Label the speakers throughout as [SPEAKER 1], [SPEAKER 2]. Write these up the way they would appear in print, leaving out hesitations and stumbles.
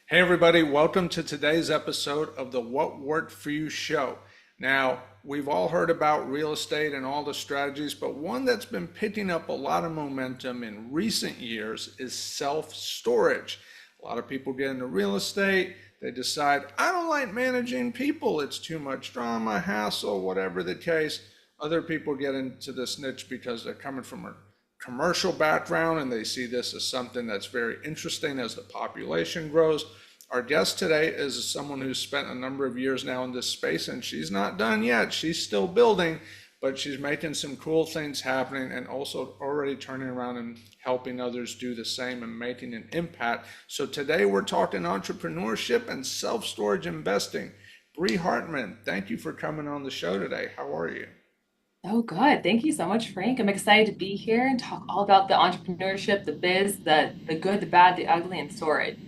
[SPEAKER 1] Hey, everybody, welcome to today's episode of the What Worked For You show. Now, we've all heard about real estate and all the strategies, but one that's been picking up a lot of momentum in recent years is self-storage. A lot of people get into real estate, they decide, I don't like managing people, it's too much drama, hassle, whatever the case. Other people get into this niche because they're coming from a commercial background and they see this as something that's very interesting as the population grows. Our guest today is someone who's spent a number of years now in this space, and she's not done yet. She's still building, but she's making some cool things happening and also already turning around and helping others do the same and making an impact. So today we're talking entrepreneurship and self-storage investing. Bree Hartman, thank you for coming on the show today. How are you?
[SPEAKER 2] Oh, good. Thank you so much, Frank. I'm excited to be here and talk all about the entrepreneurship, the biz, the good, the bad, the ugly, and storage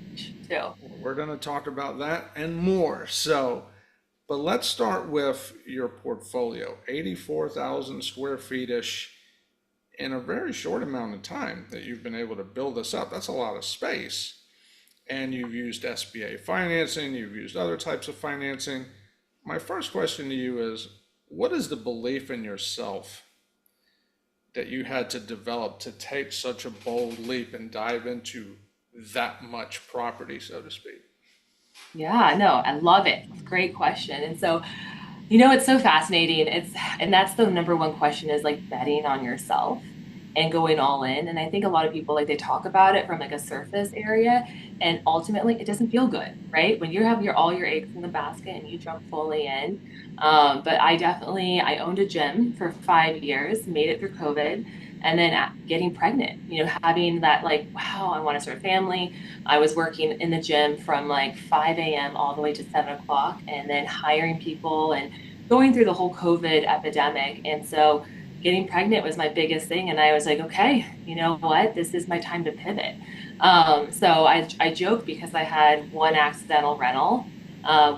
[SPEAKER 2] too.
[SPEAKER 1] We're going to talk about that and more. But let's start with your portfolio, 84,000 square feet-ish in a very short amount of time that you've been able to build this up. That's a lot of space. And you've used SBA financing, you've used other types of financing. My first question to you is, what is the belief in yourself that you had to develop to take such a bold leap and dive into that much property, so to speak?
[SPEAKER 2] Yeah, no, I love it. It's a great question. It's so fascinating. And that's the number one question is like betting on yourself and going all in. And I think a lot of people like they talk about it from like a surface area, and ultimately it doesn't feel good, right? When you have your all your eggs in the basket and you jump fully in. But I owned a gym for 5 years, made it through COVID. And then getting pregnant, having that like, wow, I want to start a family. I was working in the gym from like 5 a.m. all the way to 7 o'clock, and then hiring people and going through the whole COVID epidemic. And so getting pregnant was my biggest thing. And I was like, okay, you know what? This is my time to pivot. So I joke because I had one accidental rental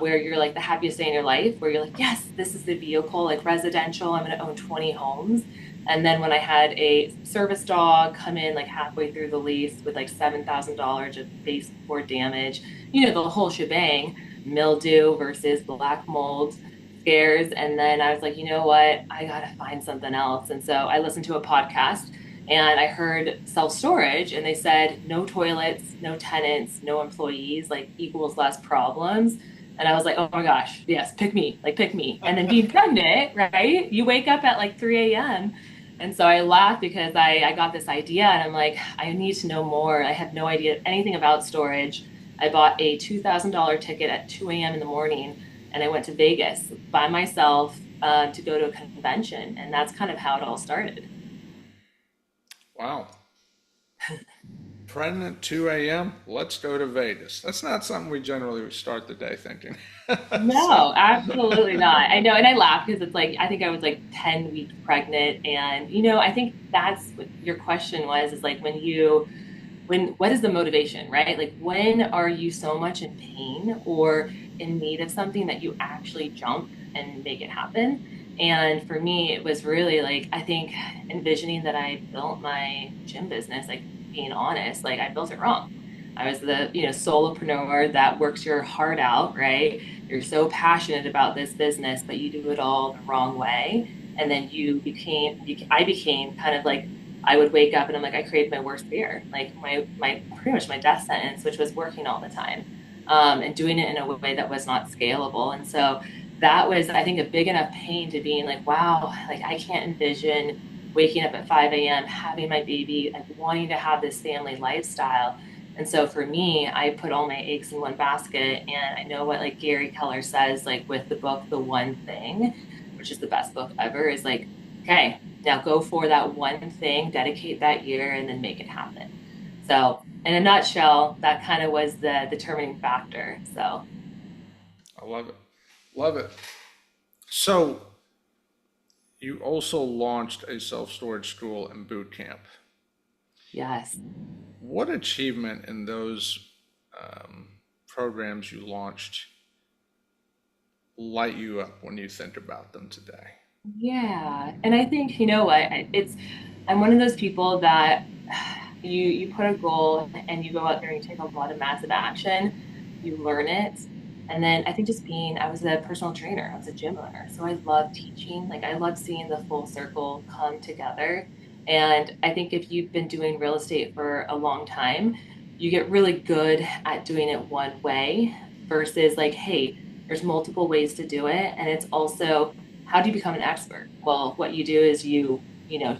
[SPEAKER 2] where you're like the happiest day in your life, where you're like, yes, this is the vehicle, like residential. I'm going to own 20 homes. And then when I had a service dog come in like halfway through the lease with like $7,000 of baseboard damage, the whole shebang, mildew versus black mold scares. And then I was like, you know what? I got to find something else. And so I listened to a podcast and I heard self storage, and they said no toilets, no tenants, no employees, like equals less problems. And I was like, oh my gosh, yes, pick me, like pick me. And then being pregnant, right? You wake up at like 3 a.m. And so I laughed because I got this idea and I'm like, I need to know more. I had no idea anything about storage. I bought a $2,000 ticket at 2 a.m. in the morning and I went to Vegas by myself to go to a convention. And that's kind of how it all started.
[SPEAKER 1] Wow. Pregnant 2 a.m. Let's go to Vegas. That's not something we generally start the day thinking. So,
[SPEAKER 2] No, absolutely not. I know. And I laugh because it's like, I think I was like 10 weeks pregnant. And, I think that's what your question was, is like what is the motivation, right? Like when are you so much in pain or in need of something that you actually jump and make it happen? And for me, it was really like, I think envisioning that I built my gym business, like being honest, like I built it wrong. I was the, solopreneur that works your heart out, right? You're so passionate about this business, but you do it all the wrong way. And then I became kind of like, I would wake up and I'm like, I created my worst fear, like pretty much my death sentence, which was working all the time, and doing it in a way that was not scalable. And so that was, I think, a big enough pain to being like, wow, like I can't envision waking up at 5 a.m., having my baby, like wanting to have this family lifestyle. And so for me, I put all my eggs in one basket. And I know what like Gary Keller says, like with the book, The One Thing, which is the best book ever, is like, okay, now go for that one thing, dedicate that year, and then make it happen. So in a nutshell, that kind of was the determining factor. So
[SPEAKER 1] I love it. Love it. So, you also launched a self-storage school and boot camp.
[SPEAKER 2] yes.
[SPEAKER 1] What achievement in those programs you launched light you up when you think about them today?
[SPEAKER 2] Yeah. And I think, you know what, I'm one of those people that you put a goal and you go out there and you take a lot of massive action. you learn it. And then I think just being, I was a personal trainer, I was a gym owner. So I love teaching. Like I love seeing the full circle come together. And I think if you've been doing real estate for a long time, you get really good at doing it one way versus like, hey, there's multiple ways to do it. And it's also, how do you become an expert? Well, what you do is you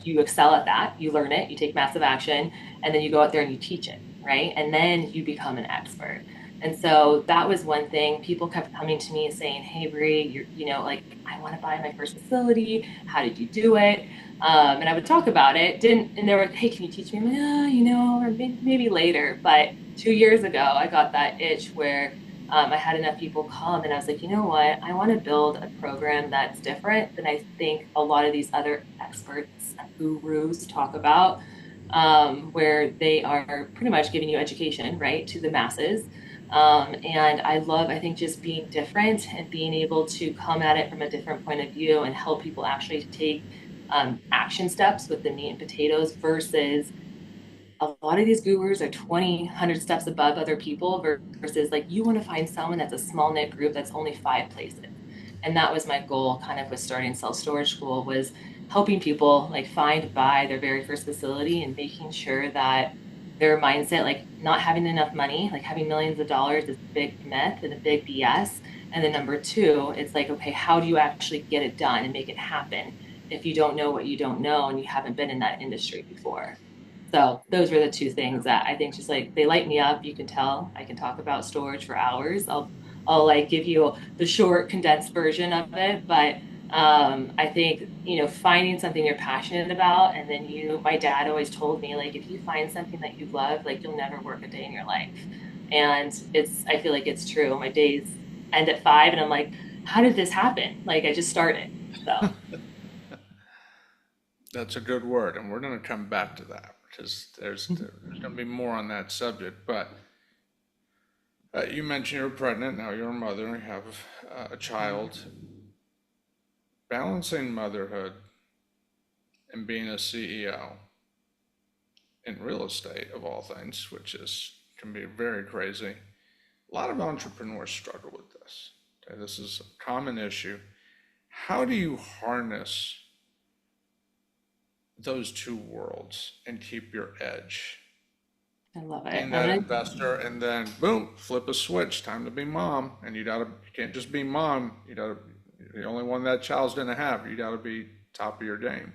[SPEAKER 2] excel at that, you learn it, you take massive action, and then you go out there and you teach it, right? And then you become an expert. And so that was one thing. People kept coming to me saying, "Hey, Bree, like I want to buy my first facility. How did you do it?" And I would talk about it. Didn't, and they were like, "Hey, can you teach me?" I'm like, or maybe later. But 2 years ago, I got that itch where I had enough people come, and I was like, you know what? I want to build a program that's different than I think a lot of these other experts, gurus talk about, where they are pretty much giving you education, right, to the masses. And I love, I think, just being different and being able to come at it from a different point of view and help people actually take action steps with the meat and potatoes versus a lot of these gurus are 20, 100 steps above other people versus like you want to find someone that's a small knit group that's only 5 places. And that was my goal kind of with starting Self Storage School was helping people like find buy their very first facility and making sure that their mindset, like not having enough money, like having millions of dollars is a big myth and a big BS. And then number two, it's like, okay, how do you actually get it done and make it happen if you don't know what you don't know and you haven't been in that industry before? So those were the two things that I think just like they light me up. You can tell I can talk about storage for hours. I'll like give you the short condensed version of it, but I think finding something you're passionate about, and then my dad always told me like if you find something that you love, like you'll never work a day in your life, and I feel like it's true. My days end at 5, and I'm like, how did this happen? Like I just started. So
[SPEAKER 1] That's a good word, and we're going to come back to that because there's going to be more on that subject. But you mentioned you're pregnant, now you're a mother, and you have a child. Balancing motherhood and being a CEO in real estate, of all things, which is can be very crazy. A lot of entrepreneurs struggle with this. Okay, this is a common issue. How do you harness those two worlds and keep your edge?
[SPEAKER 2] I love it.
[SPEAKER 1] Being that investor and then boom, flip a switch, time to be mom. And you can't just be mom. The only one that child's gonna have. You gotta be top of your game.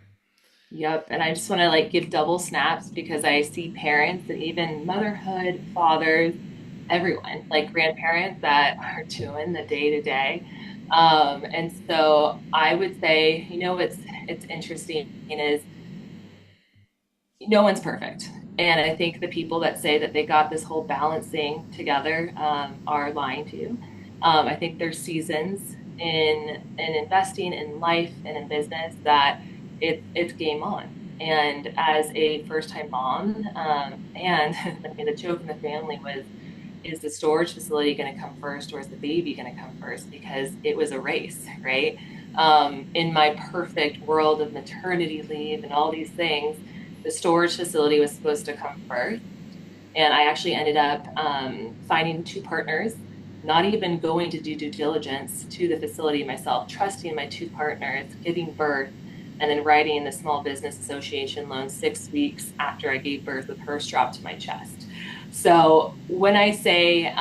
[SPEAKER 2] Yep. And I just want to like give double snaps because I see parents and even motherhood, fathers, everyone, like grandparents that are doing the day to day. And so I would say, it's interesting is no one's perfect. And I think the people that say that they got this whole balancing together are lying to you. I think there's seasons in investing in life and in business that it's game on. And as a first time mom, and I mean, the joke in the family was, is the storage facility going to come first or is the baby going to come first? Because it was a race, right? In my perfect world of maternity leave and all these things, the storage facility was supposed to come first. And I actually ended up finding two partners, not even going to do due diligence to the facility myself, trusting my two partners, giving birth, and then writing the Small Business Association loan 6 weeks after I gave birth with her strapped to my chest. So when I say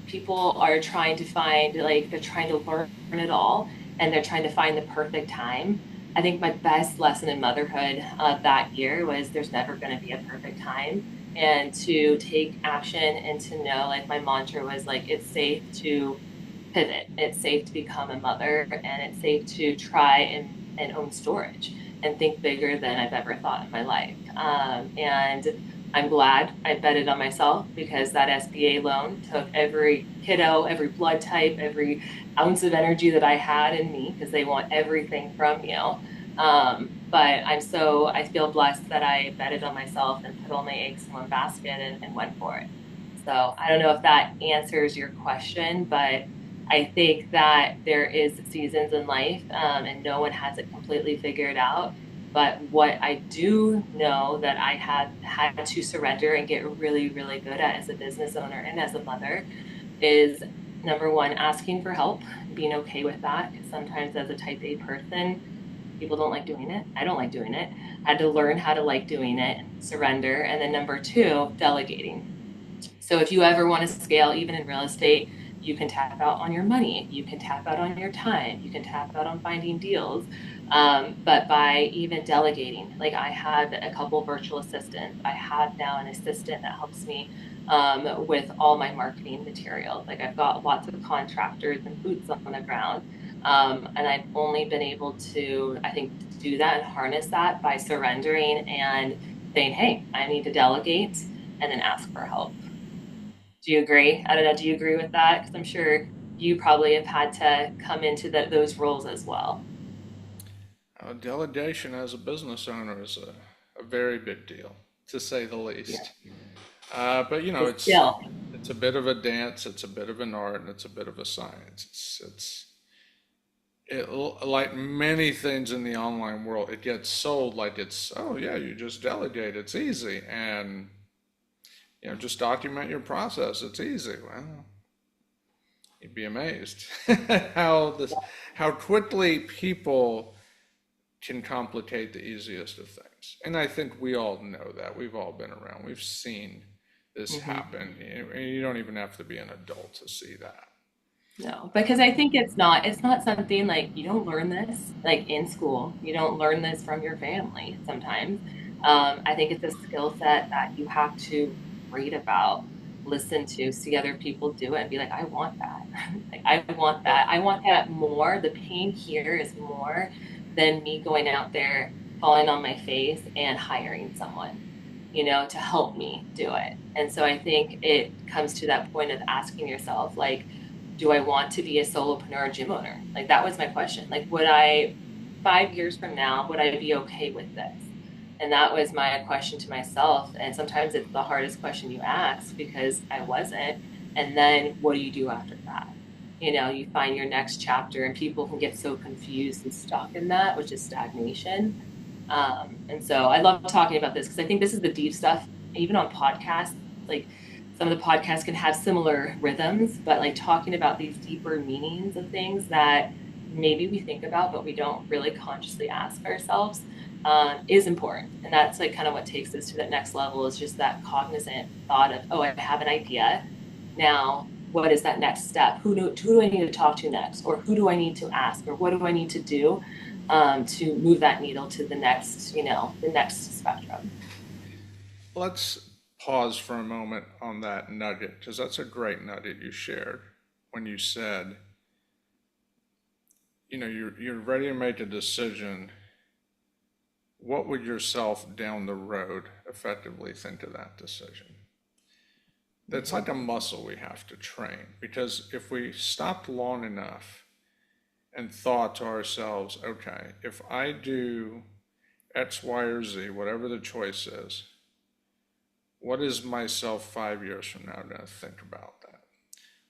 [SPEAKER 2] people are trying to find, like, they're trying to learn it all and they're trying to find the perfect time, I think my best lesson in motherhood that year was there's never going to be a perfect time. And to take action and to know, like, my mantra was like, it's safe to pivot, it's safe to become a mother, and it's safe to try and own storage and think bigger than I've ever thought in my life. And I'm glad I betted on myself because that SBA loan took every kiddo, every blood type, every ounce of energy that I had in me because they want everything from you. But I feel blessed that I betted on myself and put all my eggs in one basket and went for it. So I don't know if that answers your question, but I think that there is seasons in life, and no one has it completely figured out. But what I do know that I have had to surrender and get really, really good at as a business owner and as a mother is number one, asking for help, being okay with that. Because sometimes as a type A person, people don't like doing it. I don't like doing it. I had to learn how to like doing it, surrender. And then number two, delegating. So if you ever want to scale, even in real estate, you can tap out on your money, you can tap out on your time, you can tap out on finding deals. But by even delegating, like I have a couple virtual assistants, I have now an assistant that helps me with all my marketing materials. Like I've got lots of contractors and boots on the ground. And I've only been able to, I think, do that and harness that by surrendering and saying, hey, I need to delegate and then ask for help. Do you agree? I don't know. Do you agree with that? Because I'm sure you probably have had to come into those roles as well.
[SPEAKER 1] Delegation as a business owner is a very big deal, to say the
[SPEAKER 2] Yeah.
[SPEAKER 1] least. But you know,
[SPEAKER 2] But still,
[SPEAKER 1] it's a bit of a dance, it's a bit of an art, and it's a bit of a science. Like many things in the online world, it gets sold like it's, oh yeah, you just delegate, it's easy, and just document your process, it's easy. Well, you'd be amazed how quickly people can complicate the easiest of things. And I think we all know that. We've all been around. We've seen this
[SPEAKER 2] mhm.
[SPEAKER 1] happen. And you don't even have to be an adult to see that.
[SPEAKER 2] No, because I think it's not something like you don't learn this like in school. You don't learn this from your family sometimes. I think it's a skill set that you have to read about, listen to, see other people do it, and be like, I want that. Like I want
[SPEAKER 1] Well,
[SPEAKER 2] that. I want that more. The pain here is more than me going out there, falling on my face and hiring someone, to help me do it. And so I think it comes to that point of asking yourself, like, do I want to be a solopreneur gym owner? Like that was my question. Like, would I 5 years from now, would I be okay with this? And that was my question to myself. And sometimes it's the hardest question you ask because I wasn't. And then what do you do after that? You find your next chapter, and people can get so confused and stuck in that, which is stagnation. And so I love talking about this because I think this is the deep stuff, even on podcasts. Like some of the podcasts can have similar rhythms, but like talking about these deeper meanings of things that maybe we think about, but we don't really consciously ask ourselves, is important. And that's like kind of what takes us to that next level, is just that cognizant thought of, oh, I have an idea. Now, what is that next step? Who do I need to talk to next? Or who do I need to ask? Or what do I need to do to move that needle to the next spectrum?
[SPEAKER 1] let's pause for a moment on that nugget, because that's a great nugget you shared when you said, you're ready to make a decision. What would yourself down the road effectively think of that decision? That's like a muscle we have to train, because if we stopped long enough and thought to ourselves, okay, if I do X, Y, or Z, whatever the choice is, what is myself 5 years from now going to think about that?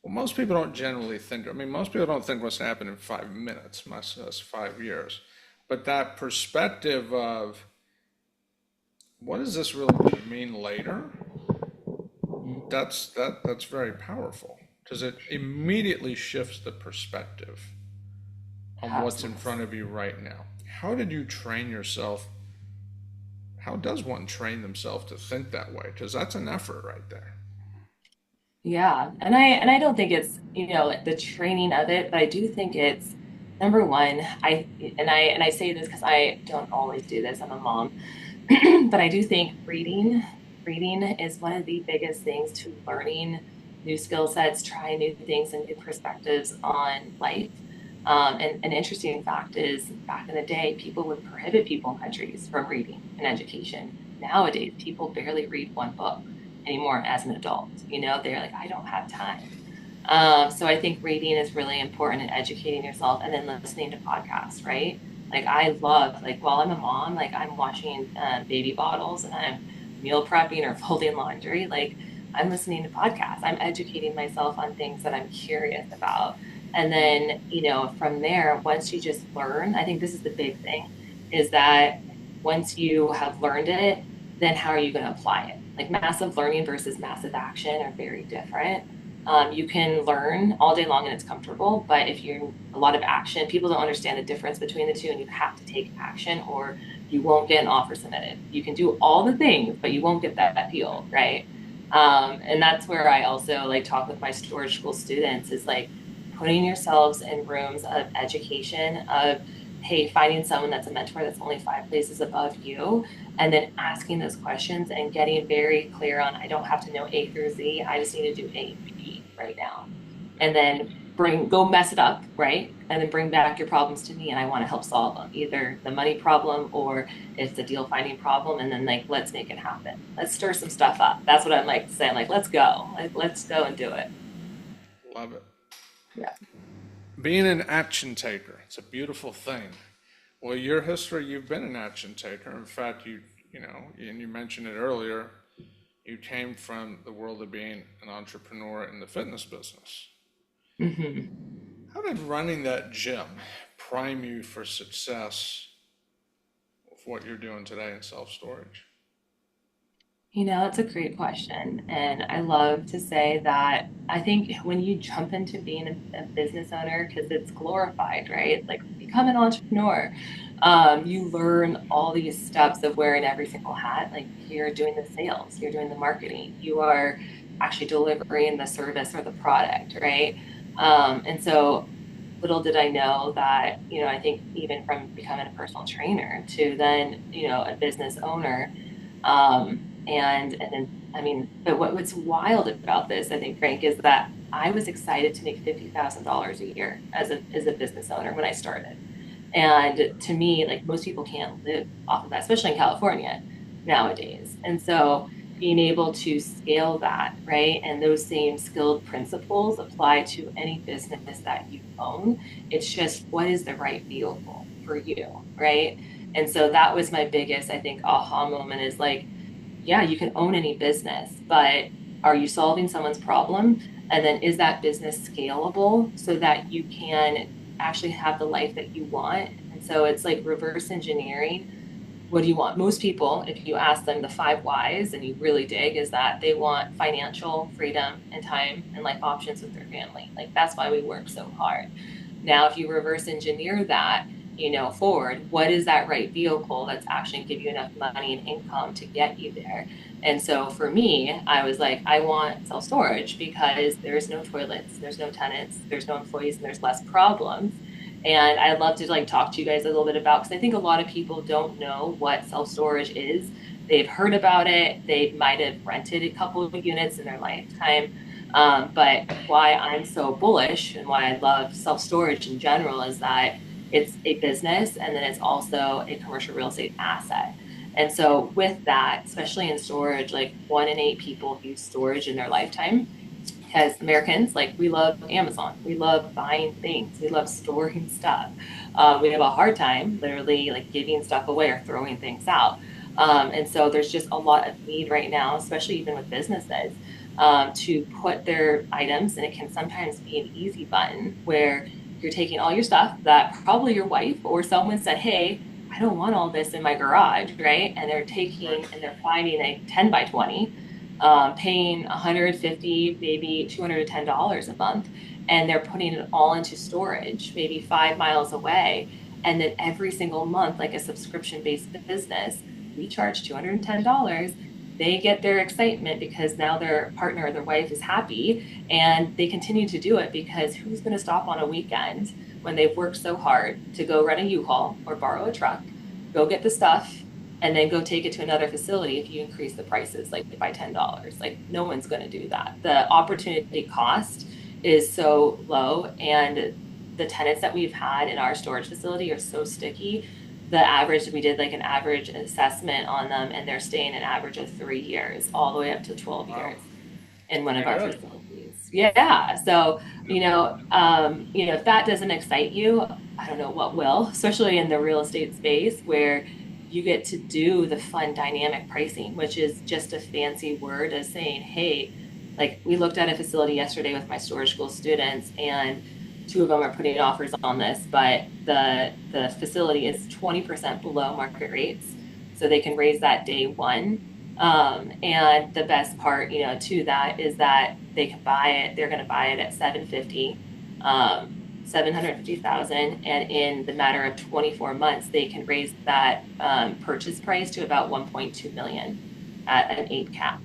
[SPEAKER 1] Well, most people don't generally think, I mean, most people don't think what's going to happen in 5 minutes, much less 5 years. But that perspective of what does this really going to mean later? That's very powerful, because it immediately shifts the perspective on what's in
[SPEAKER 2] Absolutely.
[SPEAKER 1] front of you right now. How did you train yourself? How does one train themselves to think that way? Because that's an effort right there.
[SPEAKER 2] Yeah. And I don't think it's, the training of it, but I do think it's number one, I say this because I don't always do this. I'm a mom. But I do think reading is one of the biggest things to learning new skill sets, trying new things and new perspectives on life. And an interesting fact is back in the day, people would prohibit people in countries from reading and education. Nowadays, people barely read one book anymore as an adult. They're like, I don't have time. So I think reading is really important, and educating yourself, and then listening to podcasts, right? Like I love, like while I'm a mom, like I'm watching baby bottles and I'm meal prepping or folding laundry. Like I'm listening to podcasts. I'm educating myself on things that I'm curious about. And then, from there, once you just learn, I think this is the big thing, is that once you have learned it, then how are you going to apply it? Like massive learning versus massive action are very different. You can learn all day long and it's comfortable, but if you're a lot of action, people don't understand the difference between the two, and you have to take action or you won't get an offer submitted. You can do all the things, but you won't get that deal, right? And that's where I also like talk with my storage school students is like putting yourselves in rooms of education of, hey, finding someone that's a mentor that's only 5 places above you, and then asking those questions and getting very clear on, I don't have to know A through Z. I just need to do A and B right now. And then go mess it up, right? And then bring back your problems to me and I want to help solve them, either the money problem or it's a deal finding problem. And then like, let's make it happen. Let's stir some stuff up. That's what I'm like saying. Like, let's go. Like, let's go and do it.
[SPEAKER 1] Love it.
[SPEAKER 2] Yeah.
[SPEAKER 1] Being an action taker, it's a beautiful thing. Well, your history, you've been an action taker. In fact, and you mentioned it earlier, you came from the world of being an entrepreneur in the fitness business.
[SPEAKER 2] Hmm.
[SPEAKER 1] How did running that gym prime you for success with what you're doing today in self-storage?
[SPEAKER 2] It's a great question. And I love to say that I think when you jump into being a business owner, because it's glorified, right? It's like become an entrepreneur. You learn all these steps of wearing every single hat. Like you're doing the sales, you're doing the marketing, you are actually delivering the service or the product, right? And so little did I know that, I think even from becoming a personal trainer to then, a business owner, and then, I mean, but what's wild about this, I think, Frank, is that I was excited to make $50,000 a year as a business owner when I started. And to me, like most people can't live off of that, especially in California nowadays. And so being able to scale that, right? And those same skilled principles apply to any business that you own. It's just what is the right vehicle for you, right? And so that was my biggest, I think, aha moment is like, yeah, you can own any business, but are you solving someone's problem? And then is that business scalable so that you can actually have the life that you want? And so it's like reverse engineering. What do you want? Most people, if you ask them the 5 whys and you really dig, is that they want financial freedom and time and life options with their family. Like that's why we work so hard. Now, if you reverse engineer that, forward, what is that right vehicle that's actually going to give you enough money and income to get you there? And so for me, I was like, I want self storage because there's no toilets, there's no tenants, there's no employees, and there's less problems. And I'd love to like talk to you guys a little bit about because I think a lot of people don't know what self storage is. They've heard about it. They might have rented a couple of units in their lifetime. But why I'm so bullish and why I love self storage in general is that it's a business and then it's also a commercial real estate asset. And so with that, especially in storage, like 1 in 8 people use storage in their lifetime. As Americans, like we love Amazon, we love buying things, we love storing stuff. We have a hard time literally like giving stuff away or throwing things out. And so there's just a lot of need right now, especially even with businesses, to put their items, and it can sometimes be an easy button where you're taking all your stuff that probably your wife or someone said, hey, I don't want all this in my garage, right? And they're taking
[SPEAKER 1] Right.
[SPEAKER 2] and they're finding a 10 by 20, paying 150, maybe $210 a month, and they're putting it all into storage, maybe 5 miles away. And then every single month, like a subscription based business, we charge $210. They get their excitement because now their partner or their wife is happy and they continue to do it because who's going to stop on a weekend when they've worked so hard to go rent a U-Haul or borrow a truck, go get the stuff, and then go take it to another facility if you increase the prices like by $10? Like no one's going to do that. The opportunity cost is so low, and the tenants that we've had in our storage facility are so sticky. The average, we did like an average assessment on them, and they're staying an average of 3 years, all the way up to 12
[SPEAKER 1] Wow.
[SPEAKER 2] years in one of
[SPEAKER 1] Pretty
[SPEAKER 2] our
[SPEAKER 1] good.
[SPEAKER 2] facilities. Yeah. So,
[SPEAKER 1] Yep.
[SPEAKER 2] if that doesn't excite you, I don't know what will, especially in the real estate space where you get to do the fun dynamic pricing, which is just a fancy word of saying, hey, like we looked at a facility yesterday with my storage school students, and two of them are putting offers on this, but the facility is 20% below market rates. So they can raise that day one. And the best part, to that is that they can buy it. They're going to buy it at 750, 750,000, and in the matter of 24 months, they can raise that purchase price to about 1.2 million at an 8 cap.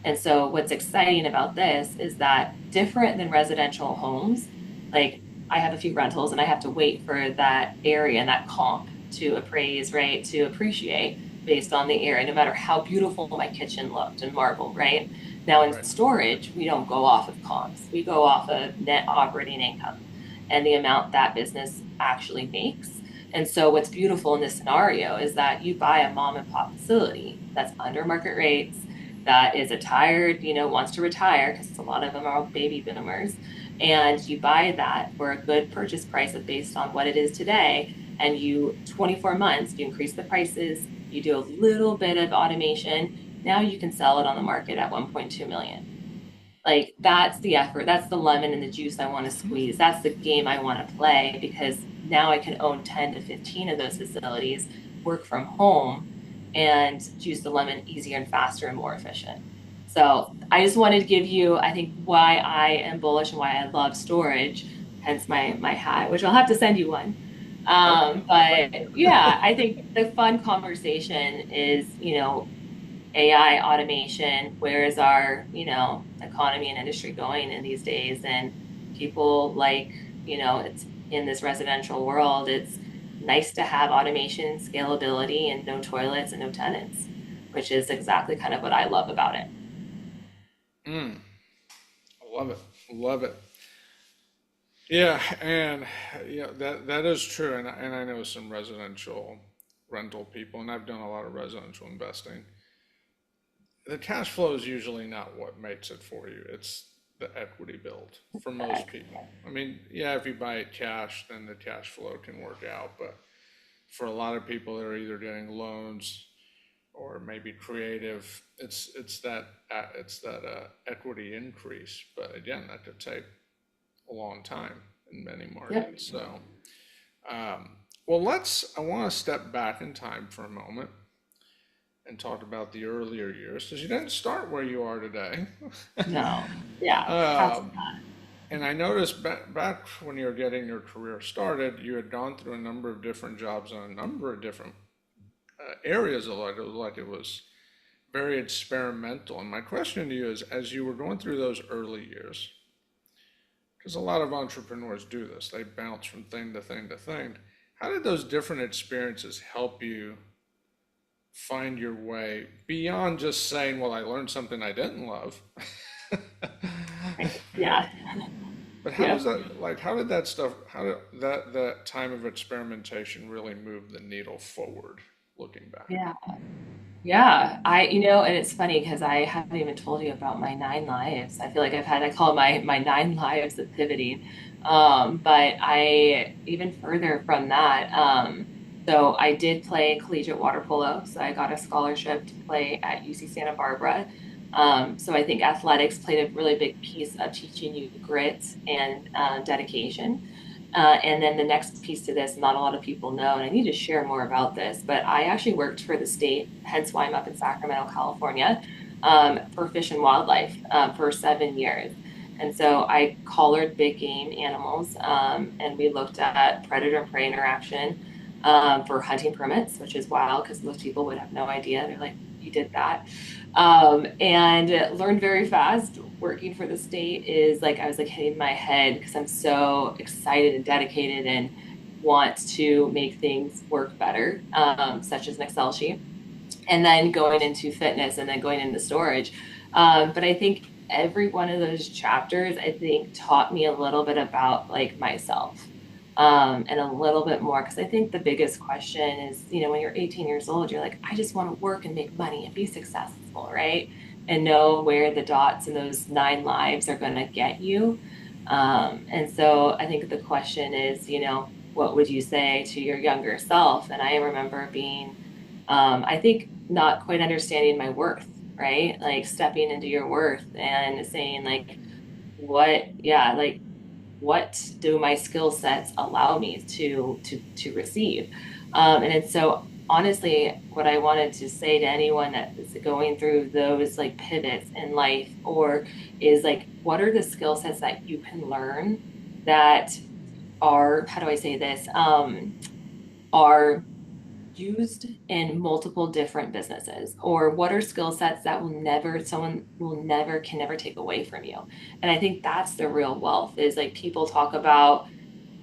[SPEAKER 2] And so what's exciting about this is that different than residential homes, like I have a few rentals and I have to wait for that area and that comp to appraise, right? To appreciate based on the area, no matter how beautiful my kitchen looked and marble, right? Now in
[SPEAKER 1] Right.
[SPEAKER 2] storage, we don't go off of comps. We go off of net operating income and the amount that business actually makes. And so what's beautiful in this scenario is that you buy a mom and pop facility that's under market rates, that is a tired, wants to retire because a lot of them are baby boomers. And you buy that for a good purchase price based on what it is today. And 24 months, you increase the prices, you do a little bit of automation. Now you can sell it on the market at 1.2 million. Like that's the effort, that's the lemon and the juice I want to squeeze. That's the game I want to play because now I can own 10 to 15 of those facilities, work from home, and juice the lemon easier and faster and more efficient. So I just wanted to give you, I think, why I am bullish and why I love storage, hence my hat, which I'll have to send you one.
[SPEAKER 1] Okay.
[SPEAKER 2] But
[SPEAKER 1] Thank
[SPEAKER 2] yeah,
[SPEAKER 1] you.
[SPEAKER 2] I think the fun conversation is, AI automation, where is our, economy and industry going in these days? And people like, it's in this residential world, it's nice to have automation, scalability, and no toilets and no tenants, which is exactly kind of what I love about it.
[SPEAKER 1] Mm, I love it. Love it. Yeah, and that is true. And I know some residential rental people, and I've done a lot of residential investing. The cash flow is usually not what makes it for you. It's the equity build for most
[SPEAKER 2] Correct.
[SPEAKER 1] people. I mean, yeah, if you buy it cash, then the cash flow can work out. But for a lot of people that are either getting loans or maybe creative, it's that equity increase. But again, that could take a long time in many
[SPEAKER 2] Yep.
[SPEAKER 1] markets. So, um, well, I want to step back in time for a moment and talk about the earlier years because you didn't start where you are today.
[SPEAKER 2] No. Yeah. Absolutely.
[SPEAKER 1] Um, and I noticed back when you were getting your career started, you had gone through a number of different jobs in a number of different areas of life. It was like it was very experimental. And my question to you is, as you were going through those early years, because a lot of entrepreneurs do this, they bounce from thing to thing to thing. How did those different experiences help you find your way beyond just saying, well, I learned something I didn't love?
[SPEAKER 2] Right. Yeah.
[SPEAKER 1] But how does
[SPEAKER 2] Yep.
[SPEAKER 1] that, like, how did that stuff, how did that time of experimentation really move the needle forward, looking back?
[SPEAKER 2] Yeah. Yeah, and it's funny because I haven't even told you about my 9 lives. I feel like I call it my 9 lives of pivoting. But even further from that, so I did play collegiate water polo. So I got a scholarship to play at UC Santa Barbara. So I think athletics played a really big piece of teaching you grit and dedication. And then the next piece to this, not a lot of people know, and I need to share more about this, but I actually worked for the state, hence why I'm up in Sacramento, California, for Fish and Wildlife for 7 years. And so I collared big game animals, and we looked at predator and prey interaction for hunting permits, which is wild because most people would have no idea. They're like, you did that. And learned very fast. Working for the state is like, I was like hitting my head because I'm so excited and dedicated and want to make things work better, such as an Excel sheet. And then going into fitness and then going into storage. But I think every one of those chapters, I think, taught me a little bit about like myself. And a little bit more, because I think the biggest question is, when you're 18 years old, you're like, I just want to work and make money and be successful, right? And know where the dots in those 9 lives are going to get you. And so I think the question is, what would you say to your younger self? And I remember being, I think, not quite understanding my worth, right? Like stepping into your worth and saying, like, yeah, like, what do my skill sets allow me to receive? And so honestly, what I wanted to say to anyone that is going through those like pivots in life or is like, what are the skill sets that you can learn that are, how do I say this, are used in multiple different businesses, or what are skill sets that someone will never can never take away from you. And I think that's the real wealth is like people talk about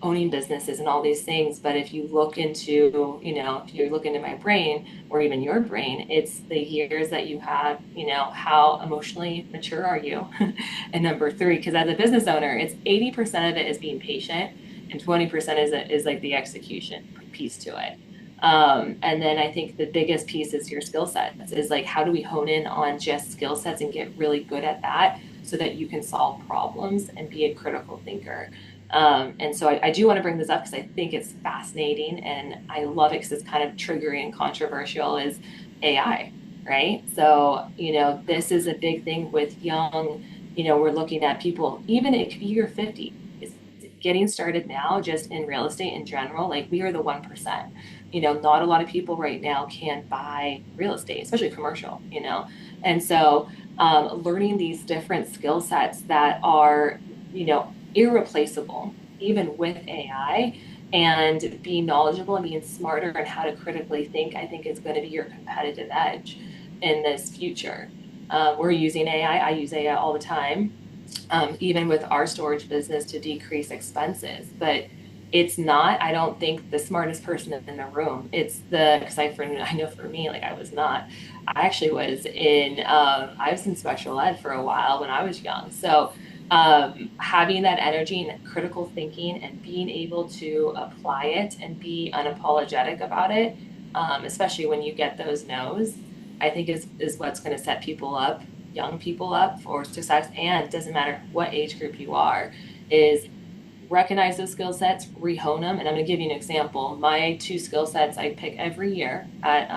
[SPEAKER 2] owning businesses and all these things, but if you look into, if you look into my brain or even your brain, it's the years that you have, how emotionally mature are you. And number three, because as a business owner, it's 80% of it is being patient and 20% is like the execution piece to it. And then I think the biggest piece is your skill sets is like, how do we hone in on just skill sets and get really good at that so that you can solve problems and be a critical thinker. And so I do want to bring this up because I think it's fascinating and I love it because it's kind of triggering and controversial is AI, right? So, this is a big thing with young, we're looking at people, even if you're 50, getting started now just in real estate in general, like we are the 1%. Not a lot of people right now can buy real estate, especially commercial, And so learning these different skill sets that are, irreplaceable, even with AI, and being knowledgeable and being smarter on how to critically think, I think is going to be your competitive edge in this future. We're using AI. I use AI all the time, even with our storage business to decrease expenses. But it's not, I don't think, the smartest person in the room. It's because I know for me, like I was not. I actually I was in special ed for a while when I was young. So having that energy and critical thinking and being able to apply it and be unapologetic about it, especially when you get those no's, I think is what's going to set young people up for success. And it doesn't matter what age group you are, is recognize those skill sets, rehone them. And I'm going to give you an example. My two skill sets I pick every year at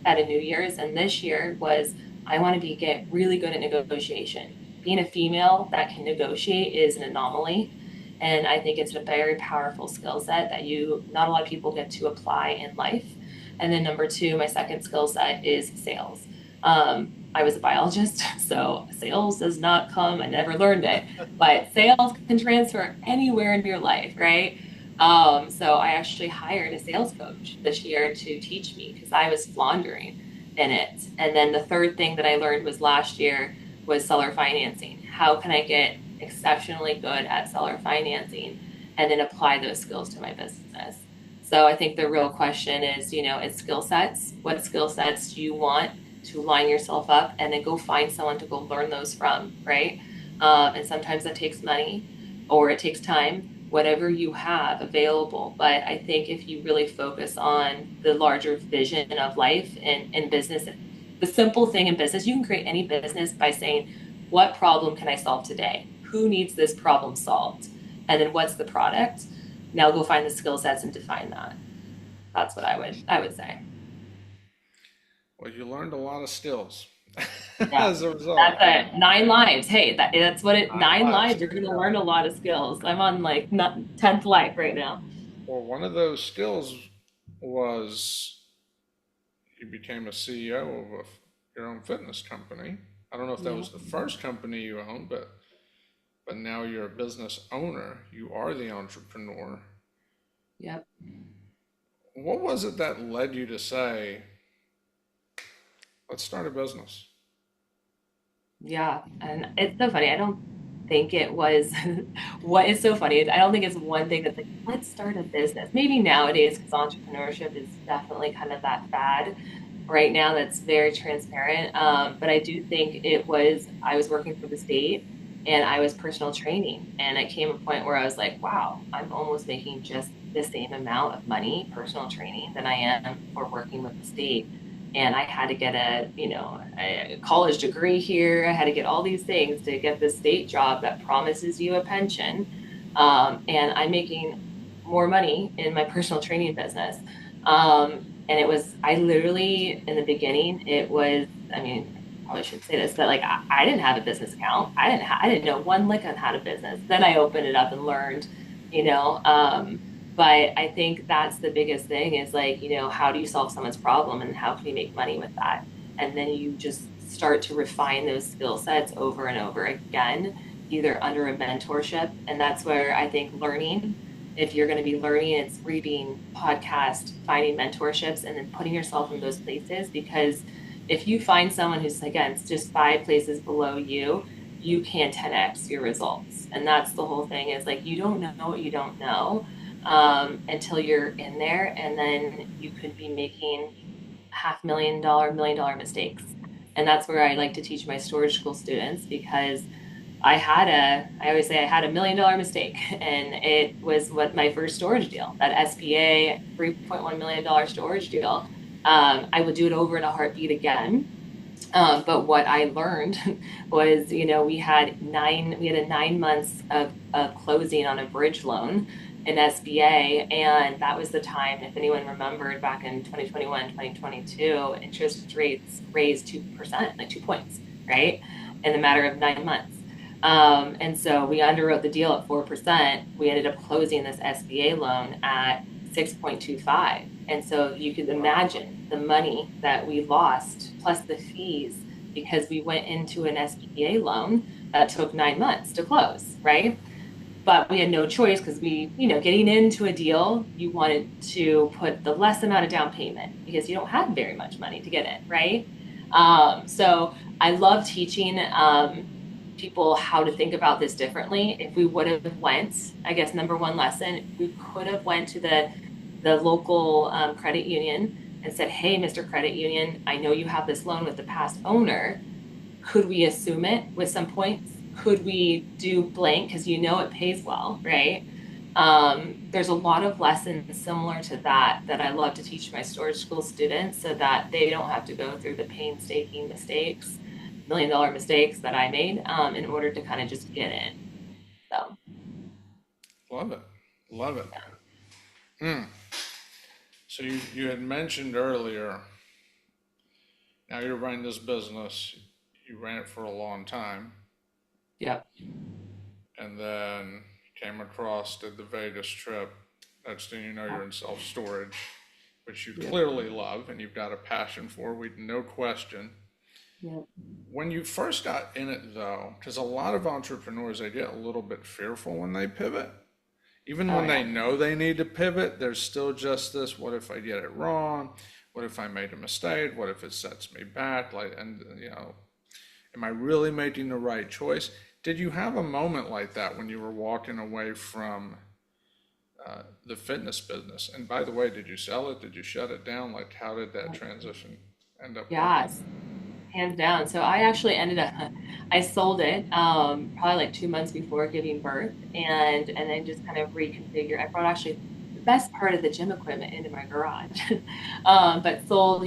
[SPEAKER 2] a New Year's, and this year was I want to get really good at negotiation. Being a female that can negotiate is an anomaly. And I think it's a very powerful skill set that not a lot of people get to apply in life. And then number two, my second skill set is sales. I was a biologist, so sales does not come, I never learned it, but sales can transfer anywhere in your life, right? So I actually hired a sales coach this year to teach me because I was floundering in it. And then the third thing that I learned was last year was seller financing. How can I get exceptionally good at seller financing and then apply those skills to my business? So I think the real question is, it's skill sets. What skill sets do you want to line yourself up and then go find someone to go learn those from, right? And sometimes that takes money or it takes time, whatever you have available. But I think if you really focus on the larger vision of life and business, the simple thing in business, you can create any business by saying, what problem can I solve today? Who needs this problem solved? And then what's the product? Now go find the skill sets and define that. That's what I would say.
[SPEAKER 1] Well, you learned a lot of skills
[SPEAKER 2] Yeah.
[SPEAKER 1] as a result.
[SPEAKER 2] That's it. 9 lives. Hey, that's what it,
[SPEAKER 1] Nine
[SPEAKER 2] 9 lives.
[SPEAKER 1] lives.
[SPEAKER 2] You're going to learn a lot of skills. I'm on like not 10th life right now.
[SPEAKER 1] Well, one of those skills was you became a CEO of your own fitness company. I don't know if that
[SPEAKER 2] Yeah.
[SPEAKER 1] was the first company you owned, but now you're a business owner. You are the entrepreneur.
[SPEAKER 2] Yep.
[SPEAKER 1] What was it that led you to say, let's start a business?
[SPEAKER 2] Yeah. And it's so funny. I don't think it was what is so funny is I don't think it's one thing that's like, let's start a business. Maybe nowadays, because entrepreneurship is definitely kind of that fad right now that's very transparent. But I do think I was working for the state and I was personal training. And it came a point where I was like, wow, I'm almost making just the same amount of money, personal training, than I am for working with the state. And I had to get a college degree here. I had to get all these things to get this state job that promises you a pension. And I'm making more money in my personal training business. And I literally, in the beginning, I mean, I probably shouldn't say this, but like, I didn't have a business account. I didn't know one lick on how to business. Then I opened it up and learned, you know, um, But I think that's the biggest thing is like, how do you solve someone's problem and how can you make money with that? And then you just start to refine those skill sets over and over again, either under a mentorship. And that's where I think learning, if you're going to be learning, it's reading, podcast, finding mentorships, and then putting yourself in those places. Because if you find someone who's, again, it's just 5 places below you, you can 10x your results. And that's the whole thing is like, you don't know what you don't know until you're in there. And then you could be making $500,000, $1 million mistakes. And that's where I like to teach my storage school students because I always say I had $1 million mistake, and it was what my first storage deal, that SBA $3.1 million storage deal. I would do it over in a heartbeat again. But what I learned was, we had a 9 months of closing on a bridge loan in SBA. And that was the time, if anyone remembered back in 2021, 2022, interest rates raised 2%, like 2 points, right? In a matter of 9 months. And so we underwrote the deal at 4%. We ended up closing this SBA loan at 6.25. And so you could imagine the money that we lost plus the fees because we went into an SBA loan that took 9 months to close, right? But we had no choice because getting into a deal, you wanted to put the less amount of down payment because you don't have very much money to get in, right? So I love teaching people how to think about this differently. If we would have went, I guess number one lesson, we could have went to the local credit union and said, hey, Mr. Credit Union, I know you have this loan with the past owner. Could we assume it with some points? Could we do blank? Because it pays well, right? There's a lot of lessons similar to that I love to teach my storage school students so that they don't have to go through the painstaking mistakes, $1 million mistakes that I made in order to kind of just get in. So,
[SPEAKER 1] Love it. Love it. So you had mentioned earlier, now you're running this business, you ran it for a long time,
[SPEAKER 2] yeah,
[SPEAKER 1] and then came across, did the Vegas trip. Next thing you know, you're in self-storage, which you
[SPEAKER 2] yeah,
[SPEAKER 1] clearly love and you've got a passion for, no question.
[SPEAKER 2] yeah.
[SPEAKER 1] When you first got in it though, because a lot of entrepreneurs, they get a little bit fearful when they pivot. Even
[SPEAKER 2] Oh,
[SPEAKER 1] when they
[SPEAKER 2] yeah.
[SPEAKER 1] know they need to pivot, there's still just this, what if I get it wrong? What if I made a mistake? What if it sets me back? Am I really making the right choice? Did you have a moment like that when you were walking away from the fitness business? And by the way, did you sell it? Did you shut it down? Like, how did that transition end up working?
[SPEAKER 2] Yes, hands down. So I actually ended up, I sold it probably like 2 months before giving birth, and then just kind of reconfigured. I brought actually the best part of the gym equipment into my garage, but sold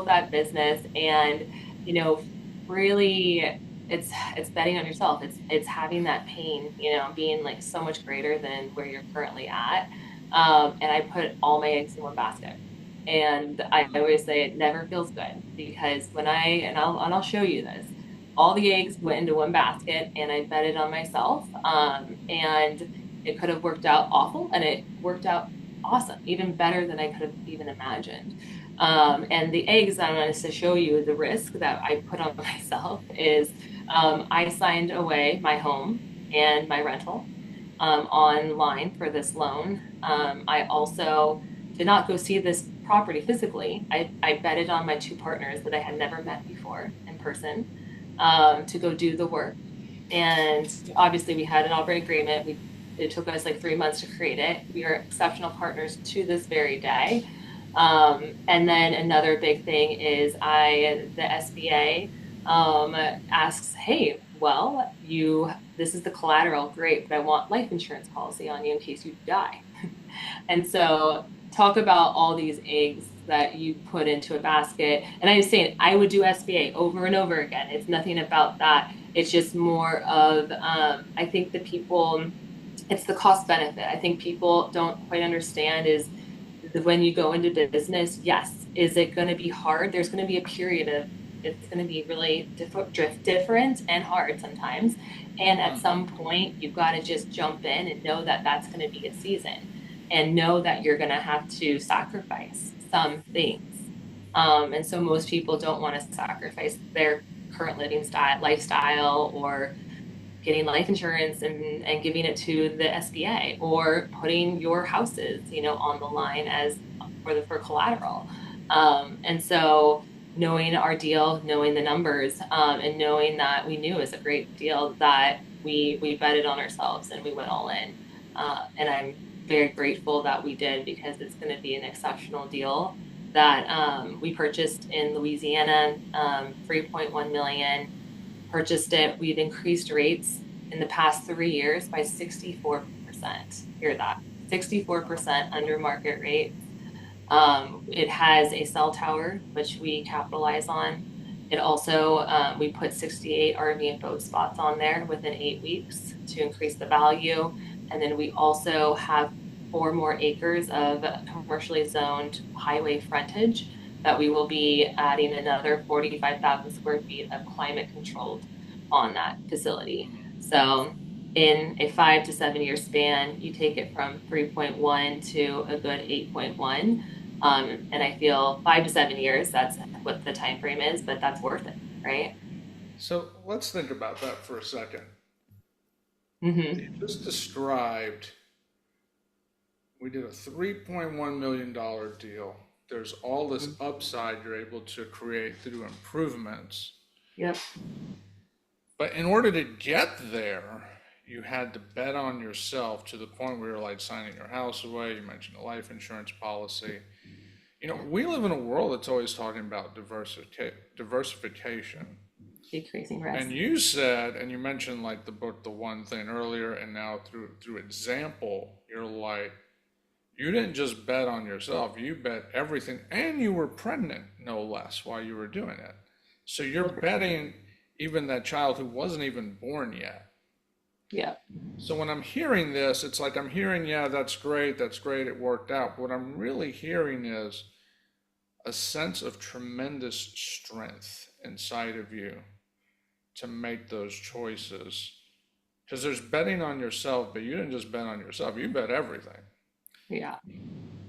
[SPEAKER 2] that business, and you know, really, it's betting on yourself. It's having that pain, being like so much greater than where you're currently at. And I put all my eggs in one basket. And I always say it never feels good because I'll show you this. All the eggs went into one basket and I bet it on myself. And it could have worked out awful and it worked out awesome, even better than I could have even imagined. And the eggs that I'm going to show you the risk that I put on myself is I signed away my home and my rental online for this loan. I also did not go see this property physically. I betted on my two partners that I had never met before in person to go do the work. And obviously, we had an operating agreement. It took us like 3 months to create it. We are exceptional partners to this very day. And then another big thing is the SBA asks, hey, well, this is the collateral, great, but I want life insurance policy on you in case you die. And so talk about all these eggs that you put into a basket. And I was saying I would do SBA over and over again. It's nothing about that. It's just more of, I think it's the cost benefit. I think people don't quite understand is when you go into business, yes, is it going to be hard? There's going to be a period of, it's going to be really different and hard sometimes. And at some point, you've got to just jump in and know that that's going to be a season. and know that you're going to have to sacrifice some things. And so most people don't want to sacrifice their current lifestyle, or getting life insurance and giving it to the SBA, or putting your houses, on the line as for collateral. And so knowing our deal, knowing the numbers, and knowing that we knew it was a great deal, that we betted on ourselves and we went all in. And I'm very grateful that we did, because it's going to be an exceptional deal that we purchased in Louisiana, 3.1 million. Purchased it. We've increased rates in the past 3 years by 64%. Hear that? 64% under market rate. It has a cell tower, which we capitalize on. It also, we put 68 RV and boat spots on there within 8 weeks to increase the value. And then we also have 4 more acres of commercially zoned highway frontage that we will be adding another 45,000 square feet of climate controlled on that facility. So in a 5 to 7 year span, you take it from 3.1 to a good 8.1. And I feel 5 to 7 years, that's what the time frame is, but that's worth it, right?
[SPEAKER 1] So let's think about that for a second. You
[SPEAKER 2] Mm-hmm.
[SPEAKER 1] just described, we did a $3.1 million deal. There's all this upside you're able to create through improvements.
[SPEAKER 2] Yep.
[SPEAKER 1] But in order to get there, you had to bet on yourself to the point where you're like signing your house away. You mentioned a life insurance policy. We live in a world that's always talking about diversification.
[SPEAKER 2] Decreasing risk.
[SPEAKER 1] And you said, and you mentioned like the book, The One Thing earlier, and now through example, you're like, you didn't just bet on yourself, you bet everything, and you were pregnant, no less, while you were doing it. So you're betting even that child who wasn't even born yet.
[SPEAKER 2] Yeah.
[SPEAKER 1] So when I'm hearing this, it's like I'm hearing, yeah, that's great, it worked out. But what I'm really hearing is a sense of tremendous strength inside of you to make those choices. Because there's betting on yourself, but you didn't just bet on yourself, you bet everything.
[SPEAKER 2] Yeah.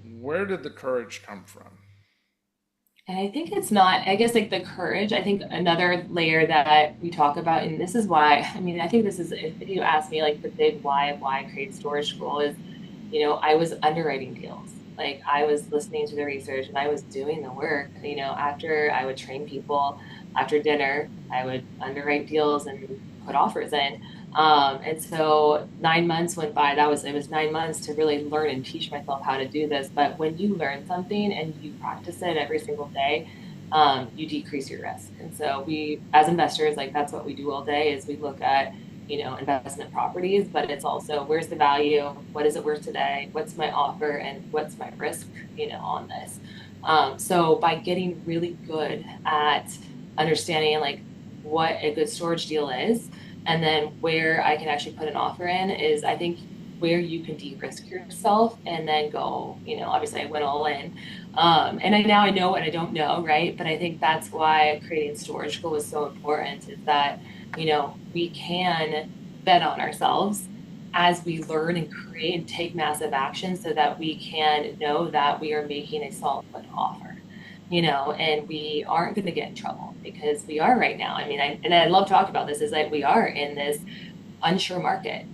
[SPEAKER 1] Where did the courage come from?
[SPEAKER 2] And I think it's not, I guess, like the courage. I think another layer that we talk about, and this is why, I mean, I think this is, if you ask me, like the big why of why I created Storage School is, I was underwriting deals. Like I was listening to the research and I was doing the work. After I would train people after dinner, I would underwrite deals and put offers in. And so 9 months went by. It was 9 months to really learn and teach myself how to do this. But when you learn something and you practice it every single day, you decrease your risk. And so we, as investors, like that's what we do all day is we look at, investment properties, but it's also where's the value, what is it worth today, what's my offer, and what's my risk, on this. So by getting really good at understanding like what a good storage deal is, and then where I can actually put an offer in is, I think, where you can de-risk yourself and then go, obviously I went all in. And now I know what I don't know, right? But I think that's why creating Storage School was so important, is that, we can bet on ourselves as we learn and create and take massive action so that we can know that we are making a solid offer, and we aren't going to get in trouble, because we are right now. I mean, I love talking about this, is that we are in this unsure market.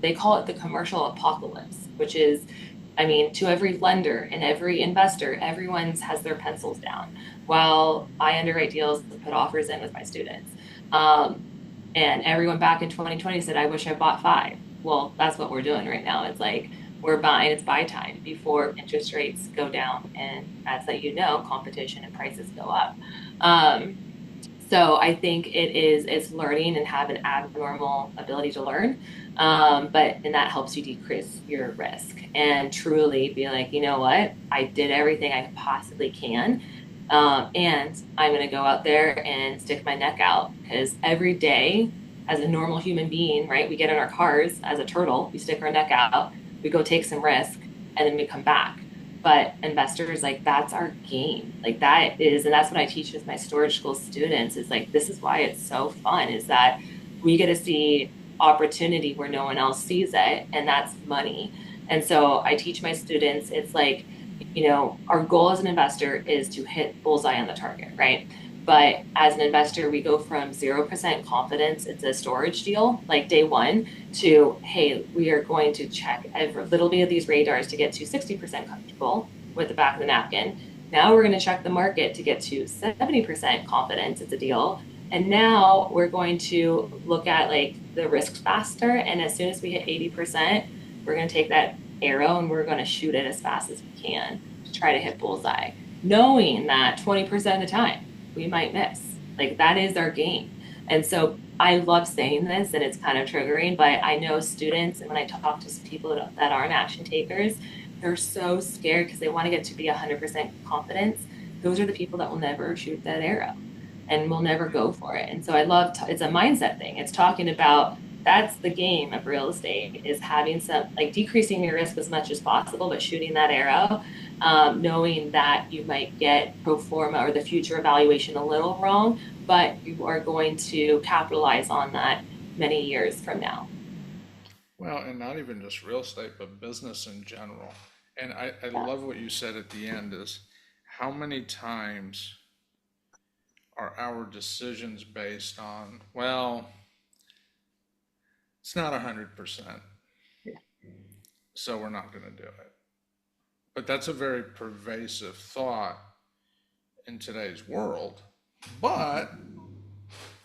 [SPEAKER 2] They call it the commercial apocalypse, which is, I mean, to every lender and every investor, everyone's has their pencils down while I underwrite deals to put offers in with my students. And everyone back in 2020 said, I wish I bought five. Well, that's what we're doing right now. It's like we're buying, it's buy time before interest rates go down. And as that, competition and prices go up. So I think it's learning and have an abnormal ability to learn. And that helps you decrease your risk and truly be like, you know what, I did everything I possibly can. And I'm going to go out there and stick my neck out, because every day as a normal human being, right, we get in our cars as a turtle, we stick our neck out, we go take some risk, and then we come back. But investors, like that's our game. Like that is, and that's what I teach with my Storage School students, is like, this is why it's so fun, is that we get to see opportunity where no one else sees it. And that's money. And so I teach my students, it's like, our goal as an investor is to hit bullseye on the target, right? But as an investor, we go from 0% confidence it's a storage deal, like day one, to, hey, we are going to check every little bit of these radars to get to 60% comfortable with the back of the napkin. Now we're going to check the market to get to 70% confidence it's a deal. And now we're going to look at like the risks faster. And as soon as we hit 80%, we're going to take that arrow and we're going to shoot it as fast as we can to try to hit bullseye, knowing that 20% of the time we might miss. Like that is our game. And so I love saying this and it's kind of triggering, but I know students, and when I talk to people that aren't action takers, they're so scared because they want to get to be 100% confidence. Those are the people that will never shoot that arrow and will never go for it. And so I love, it's a mindset thing. It's talking about that's the game of real estate is having some like decreasing your risk as much as possible, but shooting that arrow, knowing that you might get pro forma or the future evaluation a little wrong, but you are going to capitalize on that many years from now.
[SPEAKER 1] Well, and not even just real estate, but business in general. And I
[SPEAKER 2] Yeah.
[SPEAKER 1] love what you said at the end is how many times are our decisions based on, well, it's not 100%, so we're not going to do it. But that's a very pervasive thought in today's world. But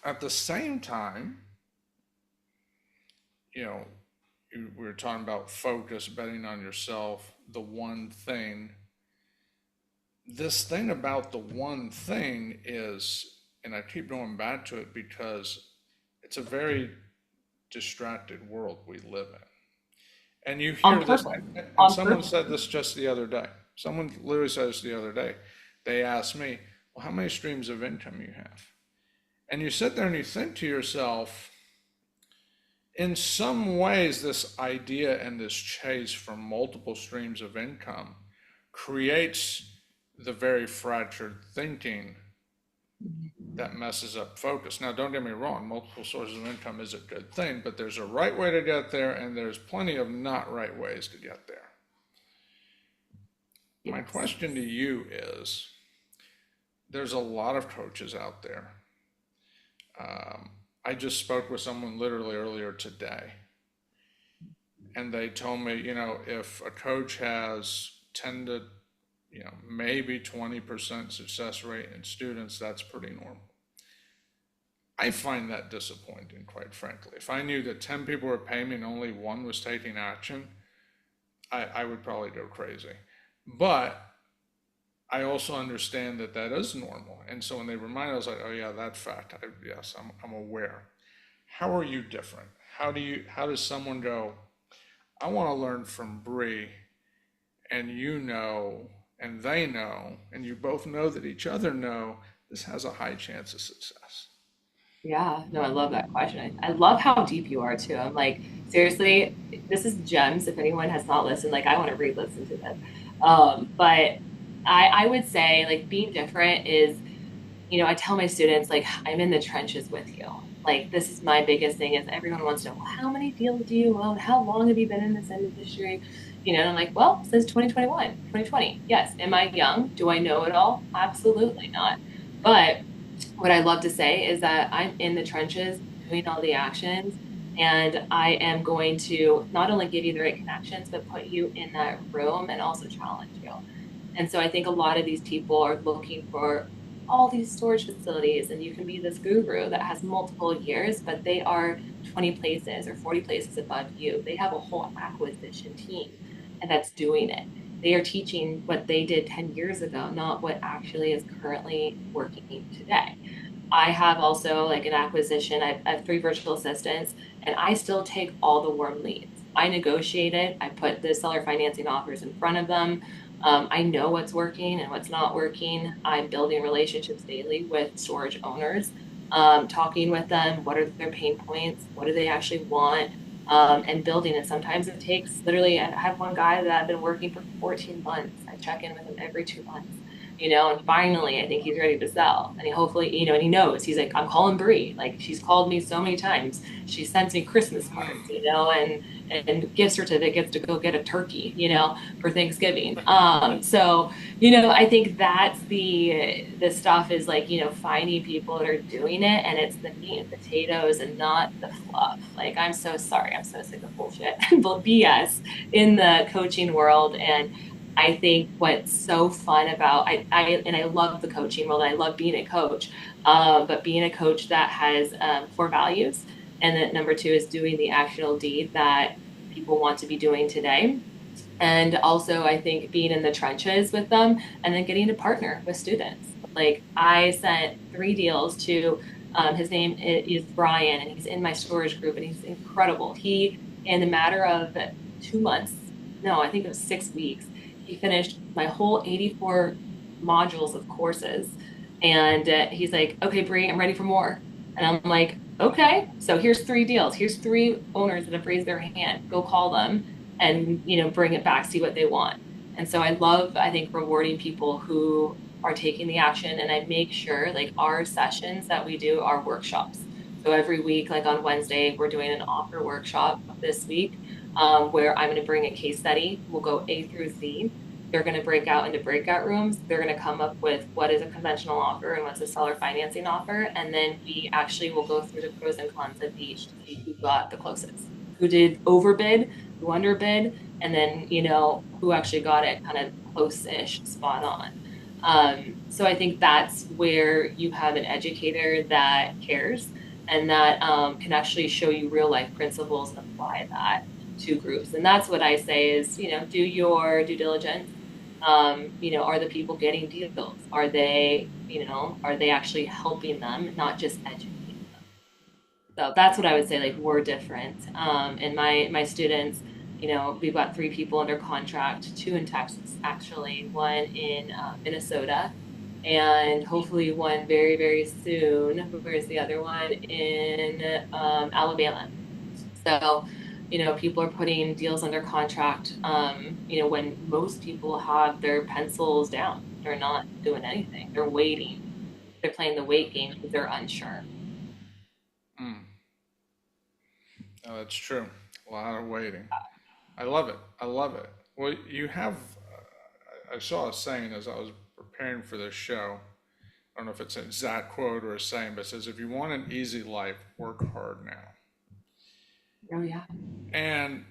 [SPEAKER 1] at the same time, you know, we were talking about focus, betting on yourself, the one thing. This thing about the one thing is, and I keep going back to it because it's a very distracted world we live in. And you
[SPEAKER 2] On
[SPEAKER 1] hear this,
[SPEAKER 2] purpose.
[SPEAKER 1] and
[SPEAKER 2] On
[SPEAKER 1] someone
[SPEAKER 2] purpose.
[SPEAKER 1] said this just the other day. Someone literally said this the other day. They asked me, well, how many streams of income you have? And you sit there and you think to yourself, in some ways, this idea and this chase for multiple streams of income creates the very fractured thinking that messes up focus. Now, don't get me wrong, multiple sources of income is a good thing, but there's a right way to get there, and there's plenty of not right ways to get there. My
[SPEAKER 2] Yes.
[SPEAKER 1] question to you is there's a lot of coaches out there. I just spoke with someone literally earlier today, and they told me, if a coach has 10 to, maybe 20% success rate in students, that's pretty normal. I find that disappointing, quite frankly. If I knew that 10 people were paying me and only one was taking action, I would probably go crazy. But I also understand that that is normal. And so when they remind me, I was like, oh yeah, that fact. Yes, I'm aware. How are you different? How does someone go, I want to learn from Bree, and and they know, and you both know that each other know this has a high chance of success?
[SPEAKER 2] Yeah, no, I love that question. I love how deep you are too. I'm like, seriously, this is gems. If anyone has not listened, like I want to re-listen to this. But I would say like being different is, I tell my students like I'm in the trenches with you. Like this is my biggest thing is everyone wants to know, well, how many deals do you own? How long have you been in this industry? And I'm like, well, since 2021, 2020. Yes. Am I young? Do I know it all? Absolutely not. But what I love to say is that I'm in the trenches doing all the actions. And I am going to not only give you the right connections, but put you in that room and also challenge you. And so I think a lot of these people are looking for all these storage facilities, and you can be this guru that has multiple years, but they are 20 places or 40 places above you. They have a whole acquisition team, and that's doing it. They are teaching what they did 10 years ago, not what actually is currently working today. I have also like an acquisition. I have three virtual assistants, and I still take all the warm leads. I negotiate it. I put the seller financing offers in front of them. I know what's working and what's not working. I'm building relationships daily with storage owners, talking with them. What are their pain points? What do they actually want? And building. And sometimes it takes literally, I have one guy that I've been working for 14 months. I check in with him every 2 months. and finally I think he's ready to sell. And he hopefully, and he knows, he's like, I'm calling Bree. Like she's called me so many times. She sends me Christmas cards, and gift certificates to go get a turkey, for Thanksgiving. So, I think that's the stuff is like, finding people that are doing it, and it's the meat and potatoes and not the fluff. Like, I'm so sorry. I'm so sick of bullshit and BS in the coaching world. And I think what's so fun about I love the coaching world. I love being a coach, but being a coach that has core values, and then number two is doing the actionable deed that people want to be doing today. And also, I think being in the trenches with them and then getting to partner with students. Like I sent 3 deals to his name is Brian, and he's in my storage group, and he's incredible. He, in a matter of 2 months, no, I think it was 6 weeks, he finished my whole 84 modules of courses. And he's like, okay, Bree, I'm ready for more. And I'm like, okay, so here's 3 deals. Here's 3 owners that have raised their hand. Go call them and, bring it back, see what they want. And so I think, rewarding people who are taking the action. And I make sure, like, our sessions that we do are workshops. So every week, like on Wednesday, we're doing an offer workshop this week, where I'm going to bring a case study. We'll go A through Z. They're going to break out into breakout rooms. They're going to come up with what is a conventional offer and what's a seller financing offer. And then we actually will go through the pros and cons of each to see who got the closest, who did overbid, who underbid, and then, who actually got it kind of close-ish, spot on. So I think that's where you have an educator that cares and that can actually show you real life principles and apply that to groups. And that's what I say is, do your due diligence. Are the people getting deals? Are they actually helping them, not just educating them? So that's what I would say, like, we're different. And my students, we've got 3 people under contract, 2 in Texas, actually, 1 in Minnesota, and hopefully one very, very soon. Where's the other one? In Alabama. So, people are putting deals under contract, when most people have their pencils down. They're not doing anything. They're waiting. They're playing the wait game because they're unsure.
[SPEAKER 1] Mm. No, that's true. A lot of waiting. I love it. I love it. Well, you have, I saw a saying as I was preparing for this show. I don't know if it's an exact quote or a saying, but it says, if you want an easy life, work hard now.
[SPEAKER 2] Oh yeah.
[SPEAKER 1] And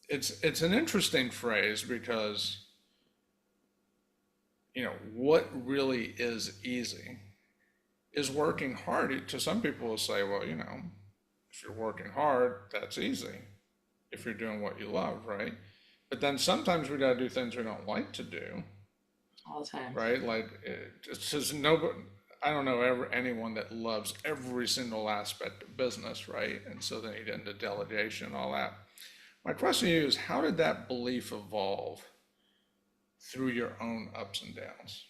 [SPEAKER 1] it's an interesting phrase because, what really is easy is working hard. To some people will say, well, if you're working hard, that's easy. If you're doing what you love, right? But then sometimes we got to do things we don't like to do,
[SPEAKER 2] All the time.
[SPEAKER 1] right? Like it's just nobody. I don't know anyone that loves every single aspect of business, right? And so then you get into delegation and all that. My question to you is, how did that belief evolve through your own ups and downs?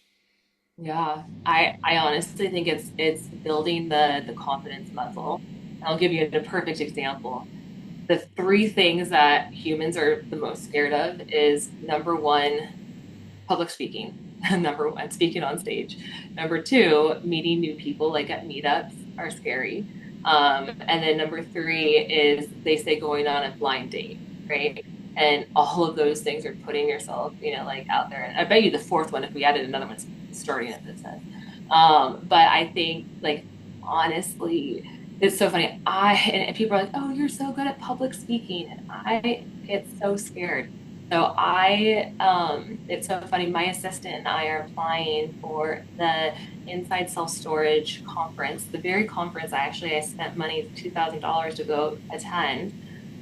[SPEAKER 2] Yeah, I honestly think it's building the confidence muscle. I'll give you a perfect example. The 3 things that humans are the most scared of is number one, public speaking. Number one, speaking on stage. Number two, meeting new people like at meetups are scary. And then number 3 is they say going on a blind date, right? And all of those things are putting yourself, like out there. And I bet you the 4th one, if we added another one, is starting a business. But I think, like, honestly, it's so funny. And people are like, "Oh, you're so good at public speaking," and I get so scared. So it's so funny. My assistant and I are applying for the Inside Self Storage conference, the very conference I spent money $2,000 to go attend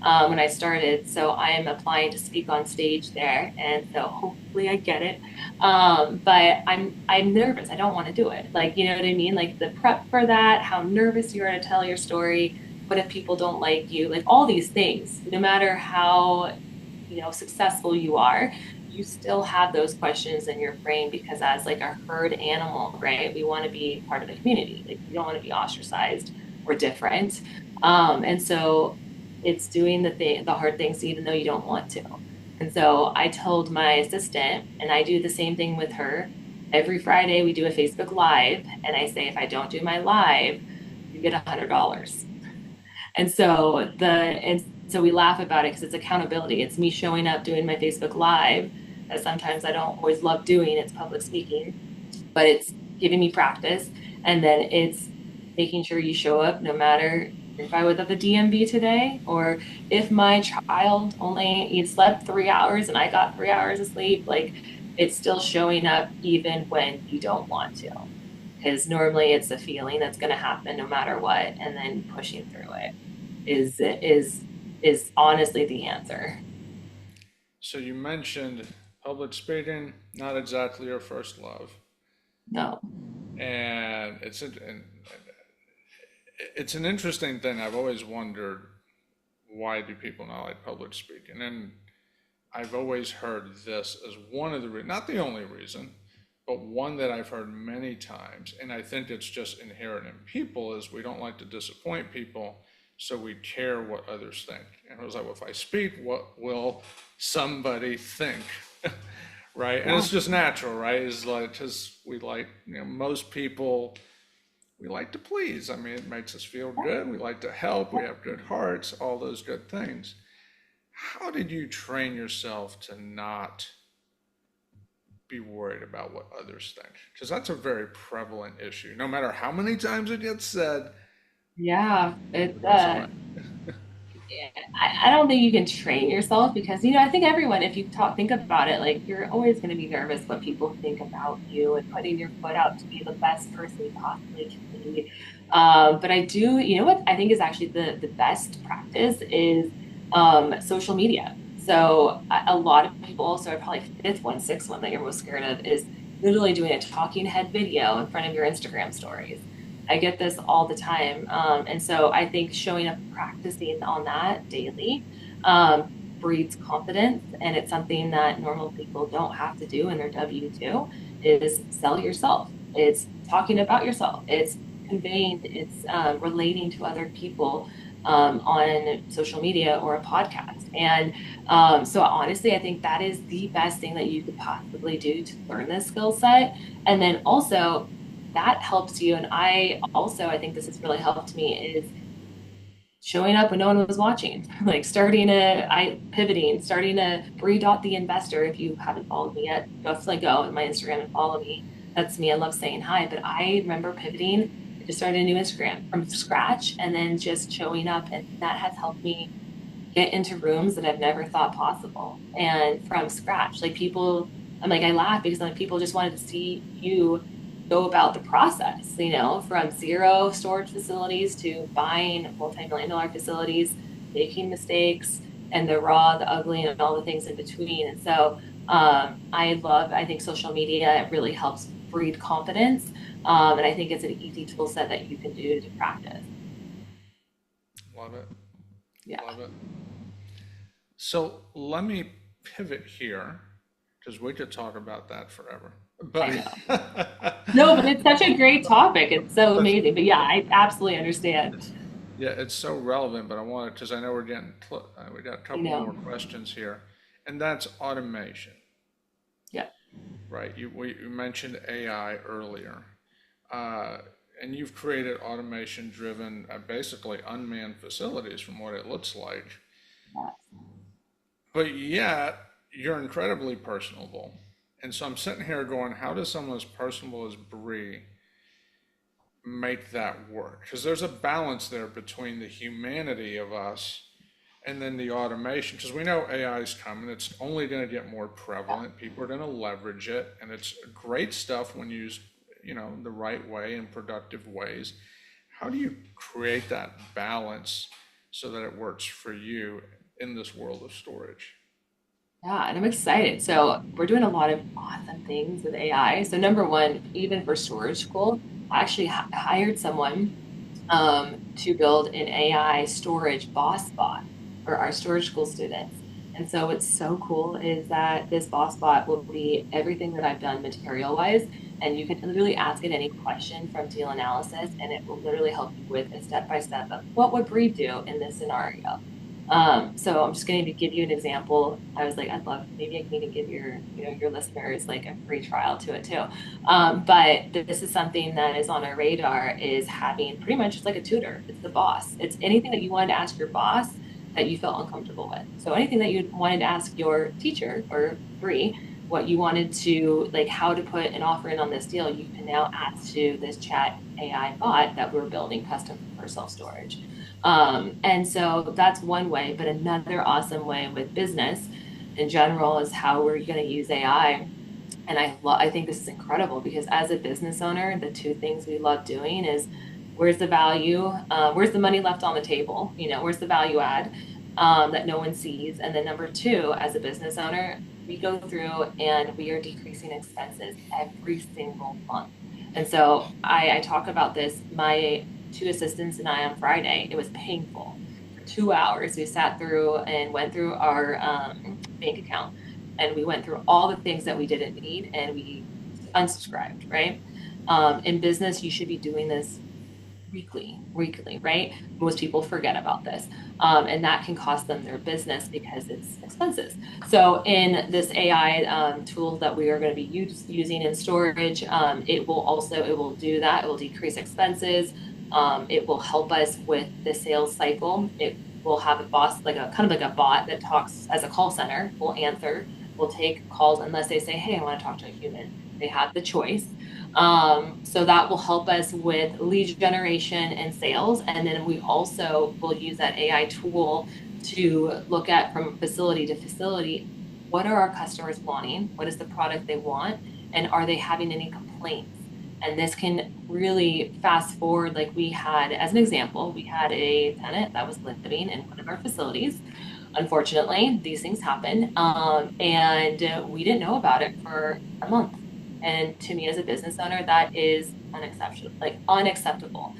[SPEAKER 2] when I started. So I am applying to speak on stage there, and so hopefully I get it. But I'm nervous. I don't want to do it. Like, you know what I mean? Like the prep for that, how nervous you are to tell your story. What if people don't like you? Like all these things, no matter how, successful you are, you still have those questions in your brain because as like a herd animal, right? We want to be part of the community. Like we don't want to be ostracized or different. And so it's doing the hard things even though you don't want to. And so I told my assistant, and I do the same thing with her. Every Friday we do a Facebook Live, and I say if I don't do my live, you get $100. And so we laugh about it because it's accountability. It's me showing up doing my Facebook Live that sometimes I don't always love doing. It's public speaking, but it's giving me practice. And then it's making sure you show up no matter if I was at the DMV today, or if my child only slept 3 hours and I got 3 hours of sleep, like it's still showing up even when you don't want to. Because normally it's a feeling that's going to happen no matter what, and then pushing through it is honestly the answer.
[SPEAKER 1] So you mentioned public speaking, not exactly your first love,
[SPEAKER 2] No.
[SPEAKER 1] and it's an interesting thing. I've always wondered, why do people not like public speaking? And I've always heard this as one of the not the only reason, but one that I've heard many times, and I think it's just inherent in people, is we don't like to disappoint people, so we care what others think. And it was like, well, if I speak, what will somebody think? Right? And
[SPEAKER 2] Yeah.
[SPEAKER 1] it's just natural, right? It's like, because we like, most people, we like to please. I mean, it makes us feel good. We like to help. We have good hearts, all those good things. How did you train yourself to not be worried about what others think? Because that's a very prevalent issue. No matter how many times it gets said,
[SPEAKER 2] Yeah,
[SPEAKER 1] it goes on.
[SPEAKER 2] I don't think you can train yourself because, I think everyone, if you think about it, like you're always going to be nervous what people think about you and putting your foot out to be the best person you possibly can be. But I do, what I think is actually the best practice is social media. So a lot of people, so probably fifth one, sixth one that you're most scared of is literally doing a talking head video in front of your Instagram stories. I get this all the time. And so I think showing up, practicing on that daily breeds confidence. And it's something that normal people don't have to do in their W-2 is sell yourself. It's talking about yourself. It's conveying, it's relating to other people on social media or a podcast. And so honestly, I think that is the best thing that you could possibly do to learn this skill set. And then also, that helps you. And I think this has really helped me is showing up when no one was watching, like starting a Bree the investor. If you haven't followed me yet, definitely go on my Instagram and follow me. That's me. I love saying hi, but I remember pivoting. I just started a new Instagram from scratch and then just showing up. And that has helped me get into rooms that I've never thought possible. And from scratch, like people, I'm like, I laugh because like people just wanted to see you go about the process, from zero storage facilities to buying multi-million-dollar facilities, making mistakes, and the raw, the ugly, and all the things in between. And so I think social media really helps breed confidence. And I think it's an easy tool set that you can do to practice.
[SPEAKER 1] Love it.
[SPEAKER 2] Yeah.
[SPEAKER 1] Love it. So let me pivot here because we could talk about that forever.
[SPEAKER 2] I
[SPEAKER 1] But
[SPEAKER 2] know. No, but it's such a great topic. It's so amazing. But yeah, I absolutely understand.
[SPEAKER 1] yeah, it's so relevant. But I wanted, because I know we got a
[SPEAKER 2] You
[SPEAKER 1] couple more
[SPEAKER 2] know,
[SPEAKER 1] questions here, and that's automation,
[SPEAKER 2] yeah.
[SPEAKER 1] right? You mentioned AI earlier, uh, and you've created automation-driven, basically unmanned facilities, from what it looks like. But yet, you're incredibly personable. And so I'm sitting here going, how does someone as personable as Bree make that work? Because there's a balance there between the humanity of us and then the automation. Because we know AI is coming, it's only going to get more prevalent. People are going to leverage it, and it's great stuff when used, the right way in productive ways. How do you create that balance so that it works for you in this world of storage?
[SPEAKER 2] Yeah, and I'm excited. So we're doing a lot of awesome things with AI. So number one, even for storage school, I actually hired someone to build an AI storage boss bot for our storage school students. And so what's so cool is that this boss bot will be everything that I've done material wise. And you can literally ask it any question from deal analysis, and it will literally help you with a step by step of what would Bree do in this scenario. So I'm just going to give you an example. I was like, I'd love, maybe I can even give your listeners like a free trial to it too. But this is something that is on our radar is having pretty much it's like a tutor. It's the boss. It's anything that you wanted to ask your boss that you felt uncomfortable with. So anything that you wanted to ask your teacher or Bree, what you wanted to like how to put an offer in on this deal, you can now ask to this chat AI bot that we're building custom for self-storage. And so that's one way, but another awesome way with business in general is how we're going to use AI. And I think this is incredible because as a business owner, the two things we love doing is where's the value, where's the money left on the table, where's the value add that no one sees, and then number two, as a business owner, we go through and we are decreasing expenses every single month. And so I talk about this. My two assistants and I on Friday, it was painful. For 2 hours, we sat through and went through our bank account and we went through all the things that we didn't need and we unsubscribed, right? In business, you should be doing this weekly, right? Most people forget about this. And that can cost them their business because it's expenses. So in this AI tool that we are going to be using in storage, it will do that. It will decrease expenses. It will help us with the sales cycle. It will have a boss, like a kind of like a bot that talks as a call center, will answer, will take calls unless they say, hey, I want to talk to a human. They have the choice. So that will help us with lead generation and sales. And then we also will use that AI tool to look at from facility to facility, what are our customers wanting? What is the product they want? And are they having any complaints? And this can really fast forward. Like we had, as an example, we had a tenant that was living in one of our facilities. Unfortunately, these things happen. And we didn't know about it for a month. And to me, as a business owner, that is unacceptable, like unacceptable,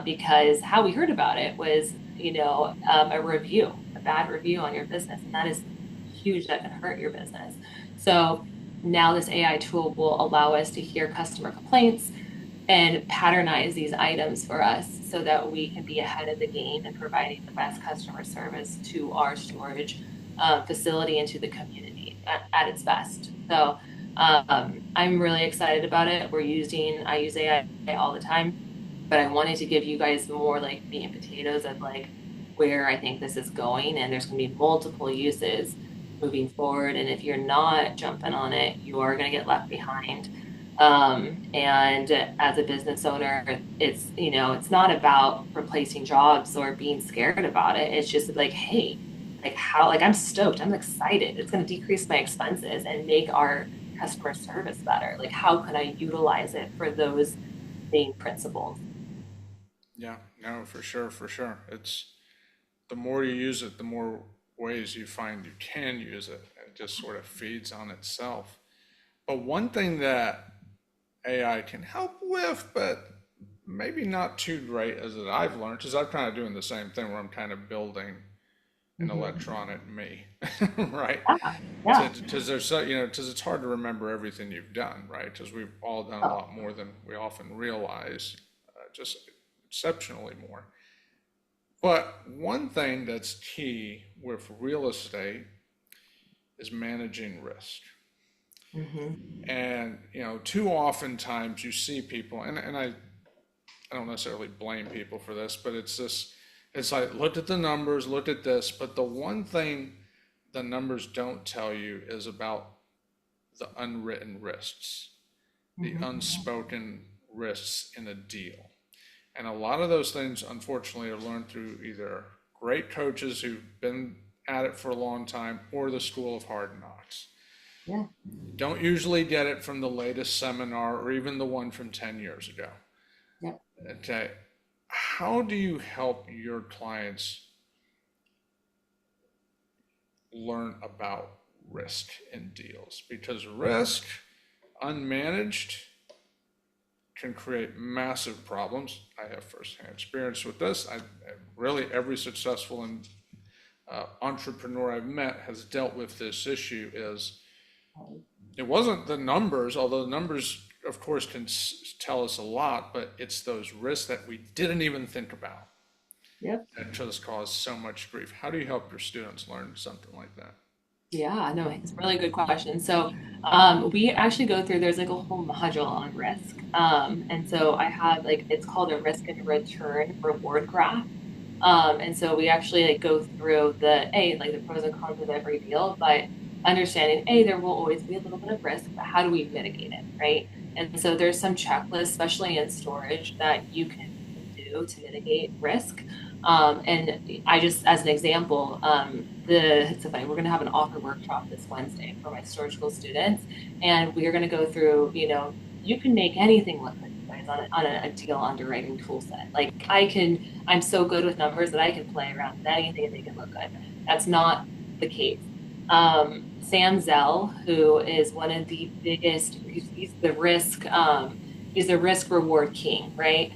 [SPEAKER 2] because how we heard about it was, a bad review on your business, and that is huge. That can hurt your business. So now this AI tool will allow us to hear customer complaints and patternize these items for us so that we can be ahead of the game in providing the best customer service to our storage facility and to the community at its best. So I'm really excited about it. I use AI all the time, but I wanted to give you guys more like meat and potatoes of like where I think this is going. And there's going to be multiple uses moving forward. And if you're not jumping on it, you are going to get left behind. And as a business owner, it's not about replacing jobs or being scared about it. It's just like, hey, like I'm stoked. I'm excited. It's going to decrease my expenses and make our customer service better. Like, how can I utilize it for those main principles?
[SPEAKER 1] Yeah, no, for sure, for sure. It's the more you use it, the more ways you find you can use it. It just sort of feeds on itself. But one thing that AI can help with, but maybe not too great as that I've learned, because I'm kind of doing the same thing where I'm kind of building an
[SPEAKER 2] Hmm.
[SPEAKER 1] electronic me, right?
[SPEAKER 2] Yeah, yeah.
[SPEAKER 1] Because there's so, because it's hard to remember everything you've done, right? Because we've all done a
[SPEAKER 2] Oh,
[SPEAKER 1] lot more than we often realize, just exceptionally more. But one thing that's key with real estate is managing risk.
[SPEAKER 2] hmm.
[SPEAKER 1] And, too often times you see people, and I don't necessarily blame people for this, but it's like, looked at the numbers, looked at this, but the one thing the numbers don't tell you is about the unwritten risks, the
[SPEAKER 2] Hmm.
[SPEAKER 1] unspoken risks in a deal. And a lot of those things, unfortunately, are learned through either great coaches who've been at it for a long time or the school of hard knocks.
[SPEAKER 2] Yeah.
[SPEAKER 1] You don't usually get it from the latest seminar or even the one from 10 years ago.
[SPEAKER 2] Yep.
[SPEAKER 1] Okay. How do you help your clients learn about risk in deals? Because risk, unmanaged, can create massive problems. I have firsthand experience with this. Really every successful entrepreneur I've met has dealt with this issue. Is it wasn't the numbers, although the numbers, of course, can tell us a lot, but it's those risks that we didn't even think about.
[SPEAKER 2] Yep.
[SPEAKER 1] that just cause so much grief. How do you help your students learn something like that?
[SPEAKER 2] Yeah, no, it's a really good question. So, we actually go through, there's like a whole module on risk. And so I have like, it's called a risk and return reward graph. And so we actually like go through like the pros and cons of every deal, but understanding, there will always be a little bit of risk, but how do we mitigate it, right? And so there's some checklists, especially in storage, that you can do to mitigate risk. And I just, as an example, it's so funny, we're going to have an offer workshop this Wednesday for my storage school students, and we are going to go through, you can make anything look good, you guys, on a deal underwriting tool set. Like I'm so good with numbers that I can play around with anything and make it look good. That's not the case. Sam Zell, who is one of the biggest, he's the risk reward king, right?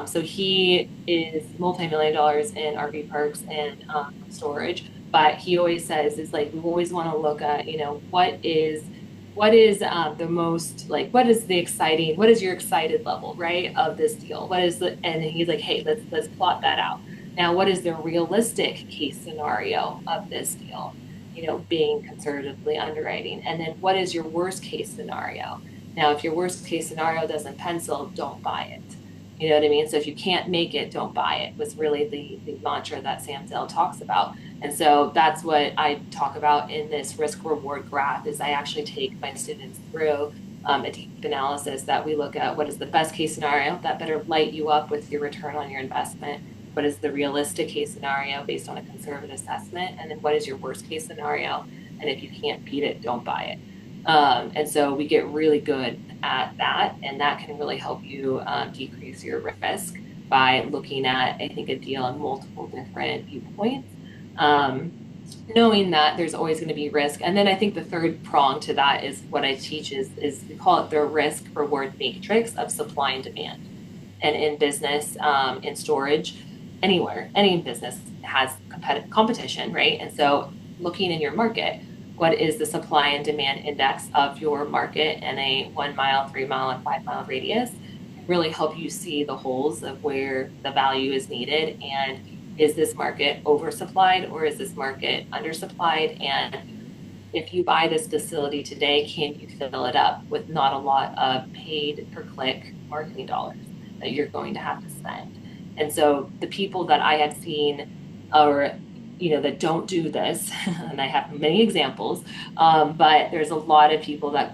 [SPEAKER 2] So he is multi-million dollars in RV parks and storage, but he always says is like we always want to look at, what is the most like what is your excited level, right, of this deal? And he's like, hey, let's plot that out. Now, what is the realistic case scenario of this deal? Being conservatively underwriting. And then what is your worst case scenario? Now, if your worst case scenario doesn't pencil, don't buy it. You know what I mean? So if you can't make it, don't buy it, was really the mantra that Sam Zell talks about. And so that's what I talk about in this risk reward graph is I actually take my students through a deep analysis that we look at what is the best case scenario that better light you up with your return on your investment. What is the realistic case scenario based on a conservative assessment? And then what is your worst case scenario? And if you can't beat it, don't buy it. And so we get really good at that, and that can really help you decrease your risk by looking at, I think, a deal on multiple different viewpoints. Um, Knowing that there's always going to be risk. And then I think the third prong to that is what I teach is we call it the risk reward matrix of supply and demand. And in business, in storage, anywhere, any business has competition, right? And so looking in your market, what is the supply and demand index of your market in a 1 mile, 3 mile, and 5 mile radius? Really help you see the holes of where the value is needed, and is this market oversupplied or is this market undersupplied? And if you buy this facility today, can you fill it up with not a lot of paid per click marketing dollars that you're going to have to spend? And so the people that I have seen or that don't do this, and I have many examples, but there's a lot of people that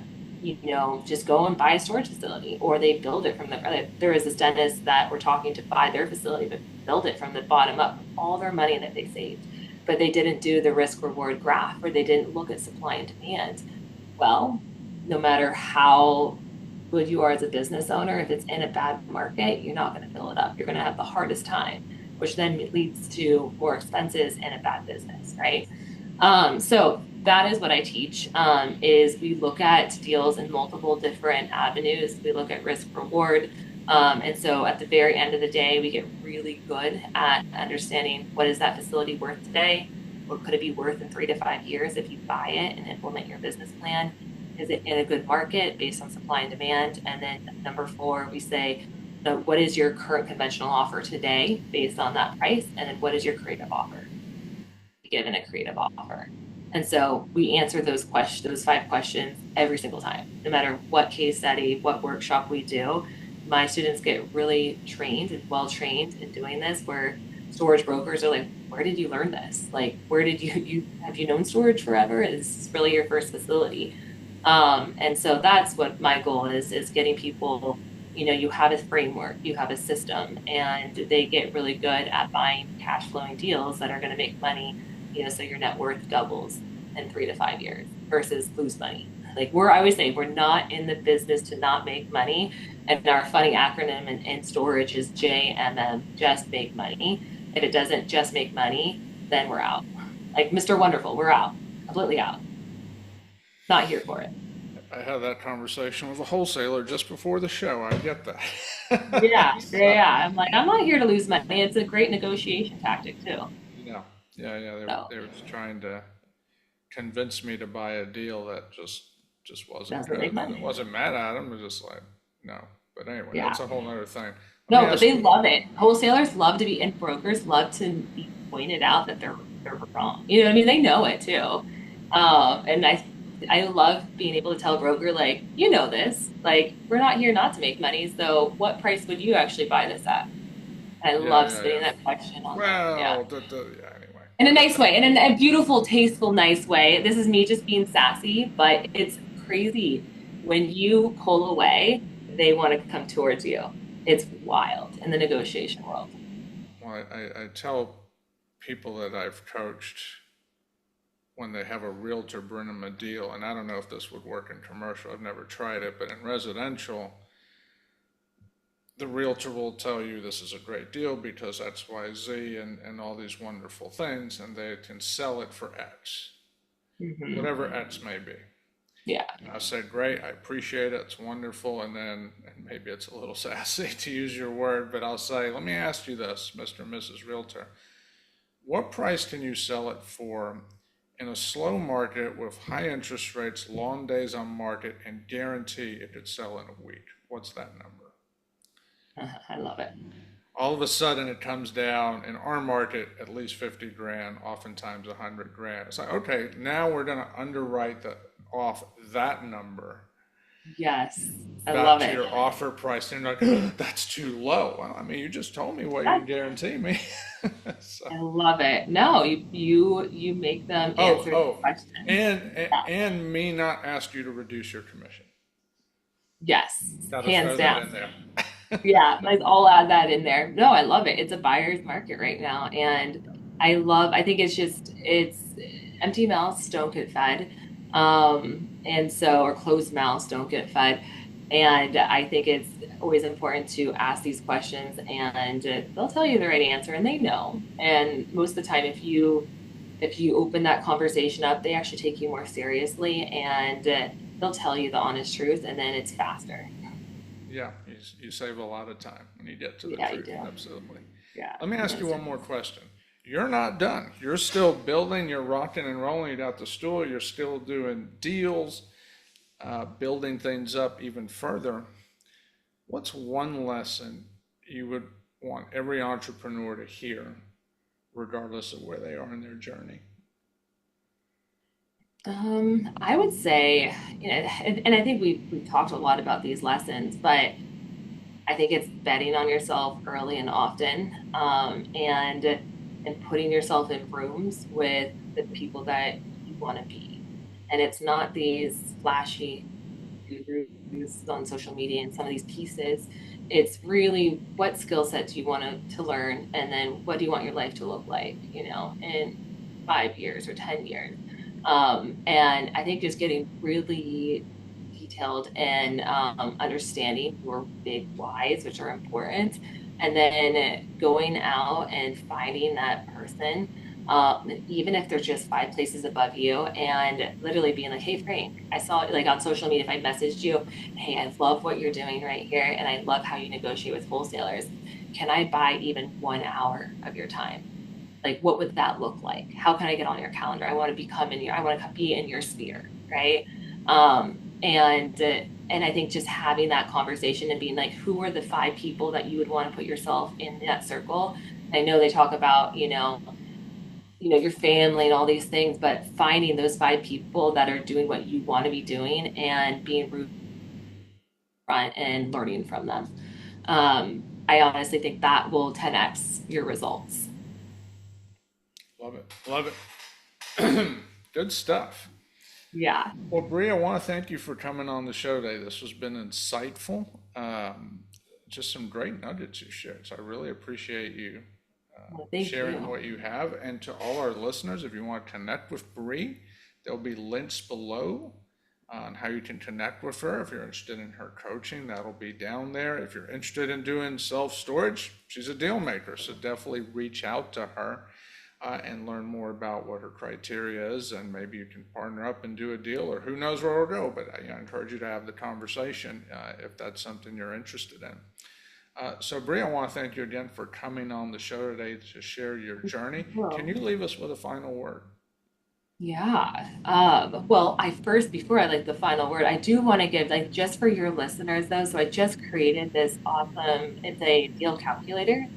[SPEAKER 2] just go and buy a storage facility, or they build it from there is this dentist that we're talking to buy their facility, but build it from the bottom up with all their money that they saved, but they didn't do the risk reward graph, or they didn't look at supply and demand. Well, no matter how good you are as a business owner, if it's in a bad market, you're not going to fill it up. You're going to have the hardest time, which then leads to more expenses and a bad business, right? So that is what I teach, is we look at deals in multiple different avenues. We look at risk reward. And so at the very end of the day, we get really good at understanding what is that facility worth today? What could it be worth in 3 to 5 years if you buy it and implement your business plan? Is it in a good market based on supply and demand? And then number 4, we say, what is your current conventional offer today based on that price? And then what is your creative offer? Given a creative offer. And so we answer those 5 questions every single time, no matter what case study, what workshop we do. My students get really trained and well trained in doing this, where storage brokers are like, where did you learn this? Like, where did you have you known storage forever? Is this really your first facility? And so that's what my goal is getting people, you have a framework, you have a system, and they get really good at buying cash flowing deals that are going to make money, so your net worth doubles in 3 to 5 years versus lose money. Like I always say, we're not in the business to not make money. And our funny acronym in storage is JMM, just make money. If it doesn't just make money, then we're out. Like Mr. Wonderful, we're out, completely out. Not here for it.
[SPEAKER 1] I had that conversation with a wholesaler just before the show. I get that.
[SPEAKER 2] Yeah, yeah, yeah. I'm like, I'm not here to lose money. It's a great negotiation tactic too.
[SPEAKER 1] Yeah, yeah.
[SPEAKER 2] So
[SPEAKER 1] They were trying to convince me to buy a deal that just wasn't
[SPEAKER 2] doesn't
[SPEAKER 1] good.
[SPEAKER 2] make
[SPEAKER 1] And it
[SPEAKER 2] money.
[SPEAKER 1] wasn't mad at them. It was just like, no. But anyway,
[SPEAKER 2] Yeah.
[SPEAKER 1] that's a whole nother thing. Let me
[SPEAKER 2] No, but
[SPEAKER 1] ask
[SPEAKER 2] they
[SPEAKER 1] you,
[SPEAKER 2] love it. Wholesalers love to be, and brokers love to be pointed out that they're wrong. You know what I mean? They know it too. And I love being able to tell a broker, like, you know this, like, we're not here not to make money. So what price would you actually buy this at? And I
[SPEAKER 1] yeah,
[SPEAKER 2] love
[SPEAKER 1] yeah,
[SPEAKER 2] spitting
[SPEAKER 1] yeah.
[SPEAKER 2] that question on there. Yeah.
[SPEAKER 1] Well, yeah, anyway.
[SPEAKER 2] In a nice way, in a beautiful, tasteful, nice way. This is me just being sassy, but it's crazy. When you pull away, they want to come towards you. It's wild in the negotiation world.
[SPEAKER 1] Well, I tell people that I've coached when they have a realtor bring them a deal, and I don't know if this would work in commercial, I've never tried it, but in residential, the realtor will tell you this is a great deal because X, Y, Z, and all these wonderful things, and they can sell it for X,
[SPEAKER 2] Hmm.
[SPEAKER 1] whatever X may be.
[SPEAKER 2] Yeah.
[SPEAKER 1] And I said, great, I appreciate it, it's wonderful, and then, and maybe it's a little sassy to use your word, but I'll say, let me ask you this, Mr. and Mrs. Realtor. What price can you sell it for in a slow market with high interest rates, long days on market, and guarantee it could sell in a week? What's that number?
[SPEAKER 2] I love it.
[SPEAKER 1] All of a sudden it comes down in our market at least 50 grand, oftentimes 100 grand. It's like, okay, now we're going to underwrite off that number
[SPEAKER 2] Yes. I
[SPEAKER 1] back
[SPEAKER 2] love
[SPEAKER 1] to
[SPEAKER 2] it.
[SPEAKER 1] your offer price. And you're like, that's too low. Well, I mean, you just told me what you
[SPEAKER 2] Yes.
[SPEAKER 1] guarantee me. So,
[SPEAKER 2] I love it. No, you make them
[SPEAKER 1] oh,
[SPEAKER 2] answer the
[SPEAKER 1] oh,
[SPEAKER 2] question.
[SPEAKER 1] and
[SPEAKER 2] Yeah.
[SPEAKER 1] and me not ask you to reduce your commission.
[SPEAKER 2] Yes.
[SPEAKER 1] Got to
[SPEAKER 2] Hands
[SPEAKER 1] throw that
[SPEAKER 2] down.
[SPEAKER 1] in there.
[SPEAKER 2] Yeah, like I'll add that in there. No, I love it. It's a buyer's market right now. And I think it's empty mouths don't get fed. And so, or closed mouths don't get fed. And I think it's always important to ask these questions and they'll tell you the right answer and they know. And most of the time, if you open that conversation up, they actually take you more seriously and they'll tell you the honest truth and then it's faster.
[SPEAKER 1] Yeah, you save a lot of time when you get to the
[SPEAKER 2] Yeah, you
[SPEAKER 1] truth.
[SPEAKER 2] do.
[SPEAKER 1] Absolutely.
[SPEAKER 2] Yeah.
[SPEAKER 1] Let me ask you
[SPEAKER 2] That's
[SPEAKER 1] one
[SPEAKER 2] it.
[SPEAKER 1] more question. You're not done. You're still building, you're rocking and rolling. You got the store, you're still doing deals, building things up even further. What's one lesson you would want every entrepreneur to hear, regardless of where they are in their journey?
[SPEAKER 2] I would say, and I think we've talked a lot about these lessons, but I think it's betting on yourself early and often, and putting yourself in rooms with the people that you want to be. And it's not these flashy gurus on social media and some of these pieces. It's really what skill set do you want to learn, and then what do you want your life to look like, in 5 years or 10 years. And I think just getting really detailed and understanding your big whys, which are important, and then going out and finding that person, even if they're just 5 places above you, and literally being like, "Hey, Frank, I saw like on social media, if I messaged you, hey, I love what you're doing right here, and I love how you negotiate with wholesalers. Can I buy even 1 hour of your time?" Like what would that look like? How can I get on your calendar? I want to be in your sphere, right? And I think just having that conversation and being like, who are the 5 people that you would want to put yourself in that circle? I know they talk about, your family and all these things, but finding those 5 people that are doing what you want to be doing and being root front and learning from them. I honestly think that will 10x your results.
[SPEAKER 1] Love it. Love it. Good stuff.
[SPEAKER 2] Yeah.
[SPEAKER 1] Well, Bree, I want to thank you for coming on the show today. This has been insightful. Just some great nuggets you shared. So I really appreciate you
[SPEAKER 2] Well, thank
[SPEAKER 1] sharing
[SPEAKER 2] you.
[SPEAKER 1] what you have. And to all our listeners, if you want to connect with Bree, there'll be links below on how you can connect with her. If you're interested in her coaching, that'll be down there. If you're interested in doing self storage, she's a deal maker. So definitely reach out to her and learn more about what her criteria is, and maybe you can partner up and do a deal, or who knows where it'll go. But I encourage you to have the conversation if that's something you're interested in. So, Bree, I want to thank you again for coming on the show today to share your journey. Can
[SPEAKER 2] Well,
[SPEAKER 1] you leave us with a final word?
[SPEAKER 2] Yeah. Well, before I like the final word, I do want to give like just for your listeners though. So I just created this awesome, it's a deal calculator.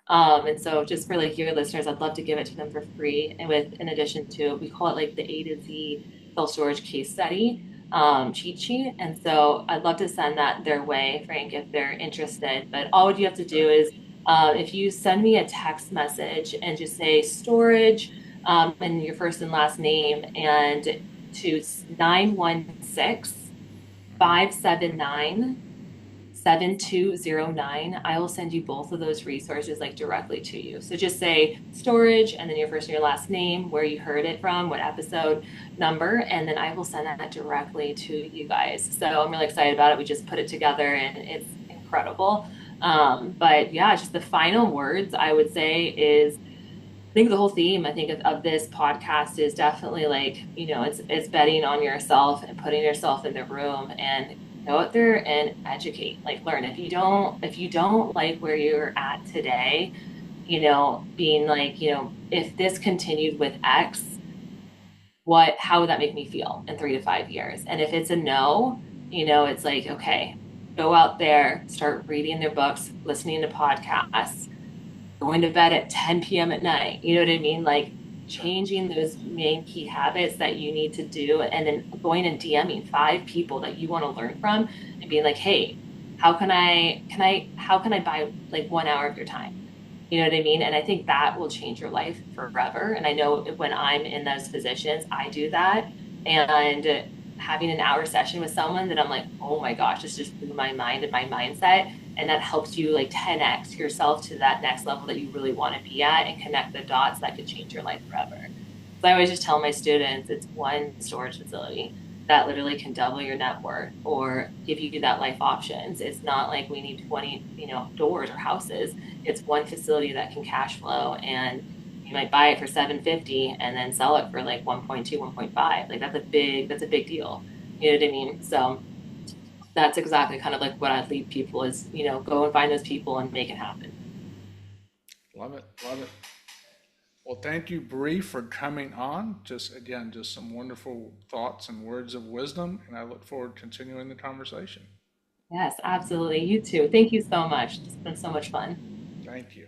[SPEAKER 2] And so just for like your listeners, I'd love to give it to them for free. And with in addition to, we call it like the A to Z self-storage case study cheat sheet. And so I'd love to send that their way, Frank, if they're interested. But all you have to do is if you send me a text message and just say storage and your first and last name and to 916-579-7209. I will send you both of those resources like directly to you. So just say storage and then your first and your last name, where you heard it from, what episode number, and then I will send that directly to you guys. So I'm really excited about it. We just put it together and it's incredible. But yeah, just the final words I would say is I think the whole theme, I think of this podcast is definitely like, it's betting on yourself and putting yourself in the room and go out there and educate, like learn. If you don't like where you're at today, being like, if this continued with X, how would that make me feel in 3 to 5 years? And if it's a no, it's like, okay, go out there, start reading their books, listening to podcasts, going to bed at 10 p.m. at night. You know what I mean? Like
[SPEAKER 1] Sure.
[SPEAKER 2] changing those main key habits that you need to do and then going and DMing 5 people that you want to learn from and being like, hey, how can I buy like 1 hour of your time? You know what I mean? And I think that will change your life forever. And I know when I'm in those positions, I do that. And having an hour session with someone that I'm like, oh my gosh, this just blew my mind and my mindset. And that helps you like 10x yourself to that next level that you really want to be at and connect the dots that could change your life forever. So I always just tell my students it's one storage facility that literally can double your net worth or give you that life options. It's not like we need 20, doors or houses. It's one facility that can cash flow and you might buy it for 750 and then sell it for like 1.2, 1.5. Like that's a big deal. You know what I mean? So that's exactly kind of like what I'd lead people is, go and find those people and make it happen.
[SPEAKER 1] Love it. Love it. Well, thank you, Bree, for coming on. Just again, just some wonderful thoughts and words of wisdom, and I look forward to continuing the conversation.
[SPEAKER 2] Yes, absolutely. You too. Thank you so much. It's been so much fun.
[SPEAKER 1] Thank you.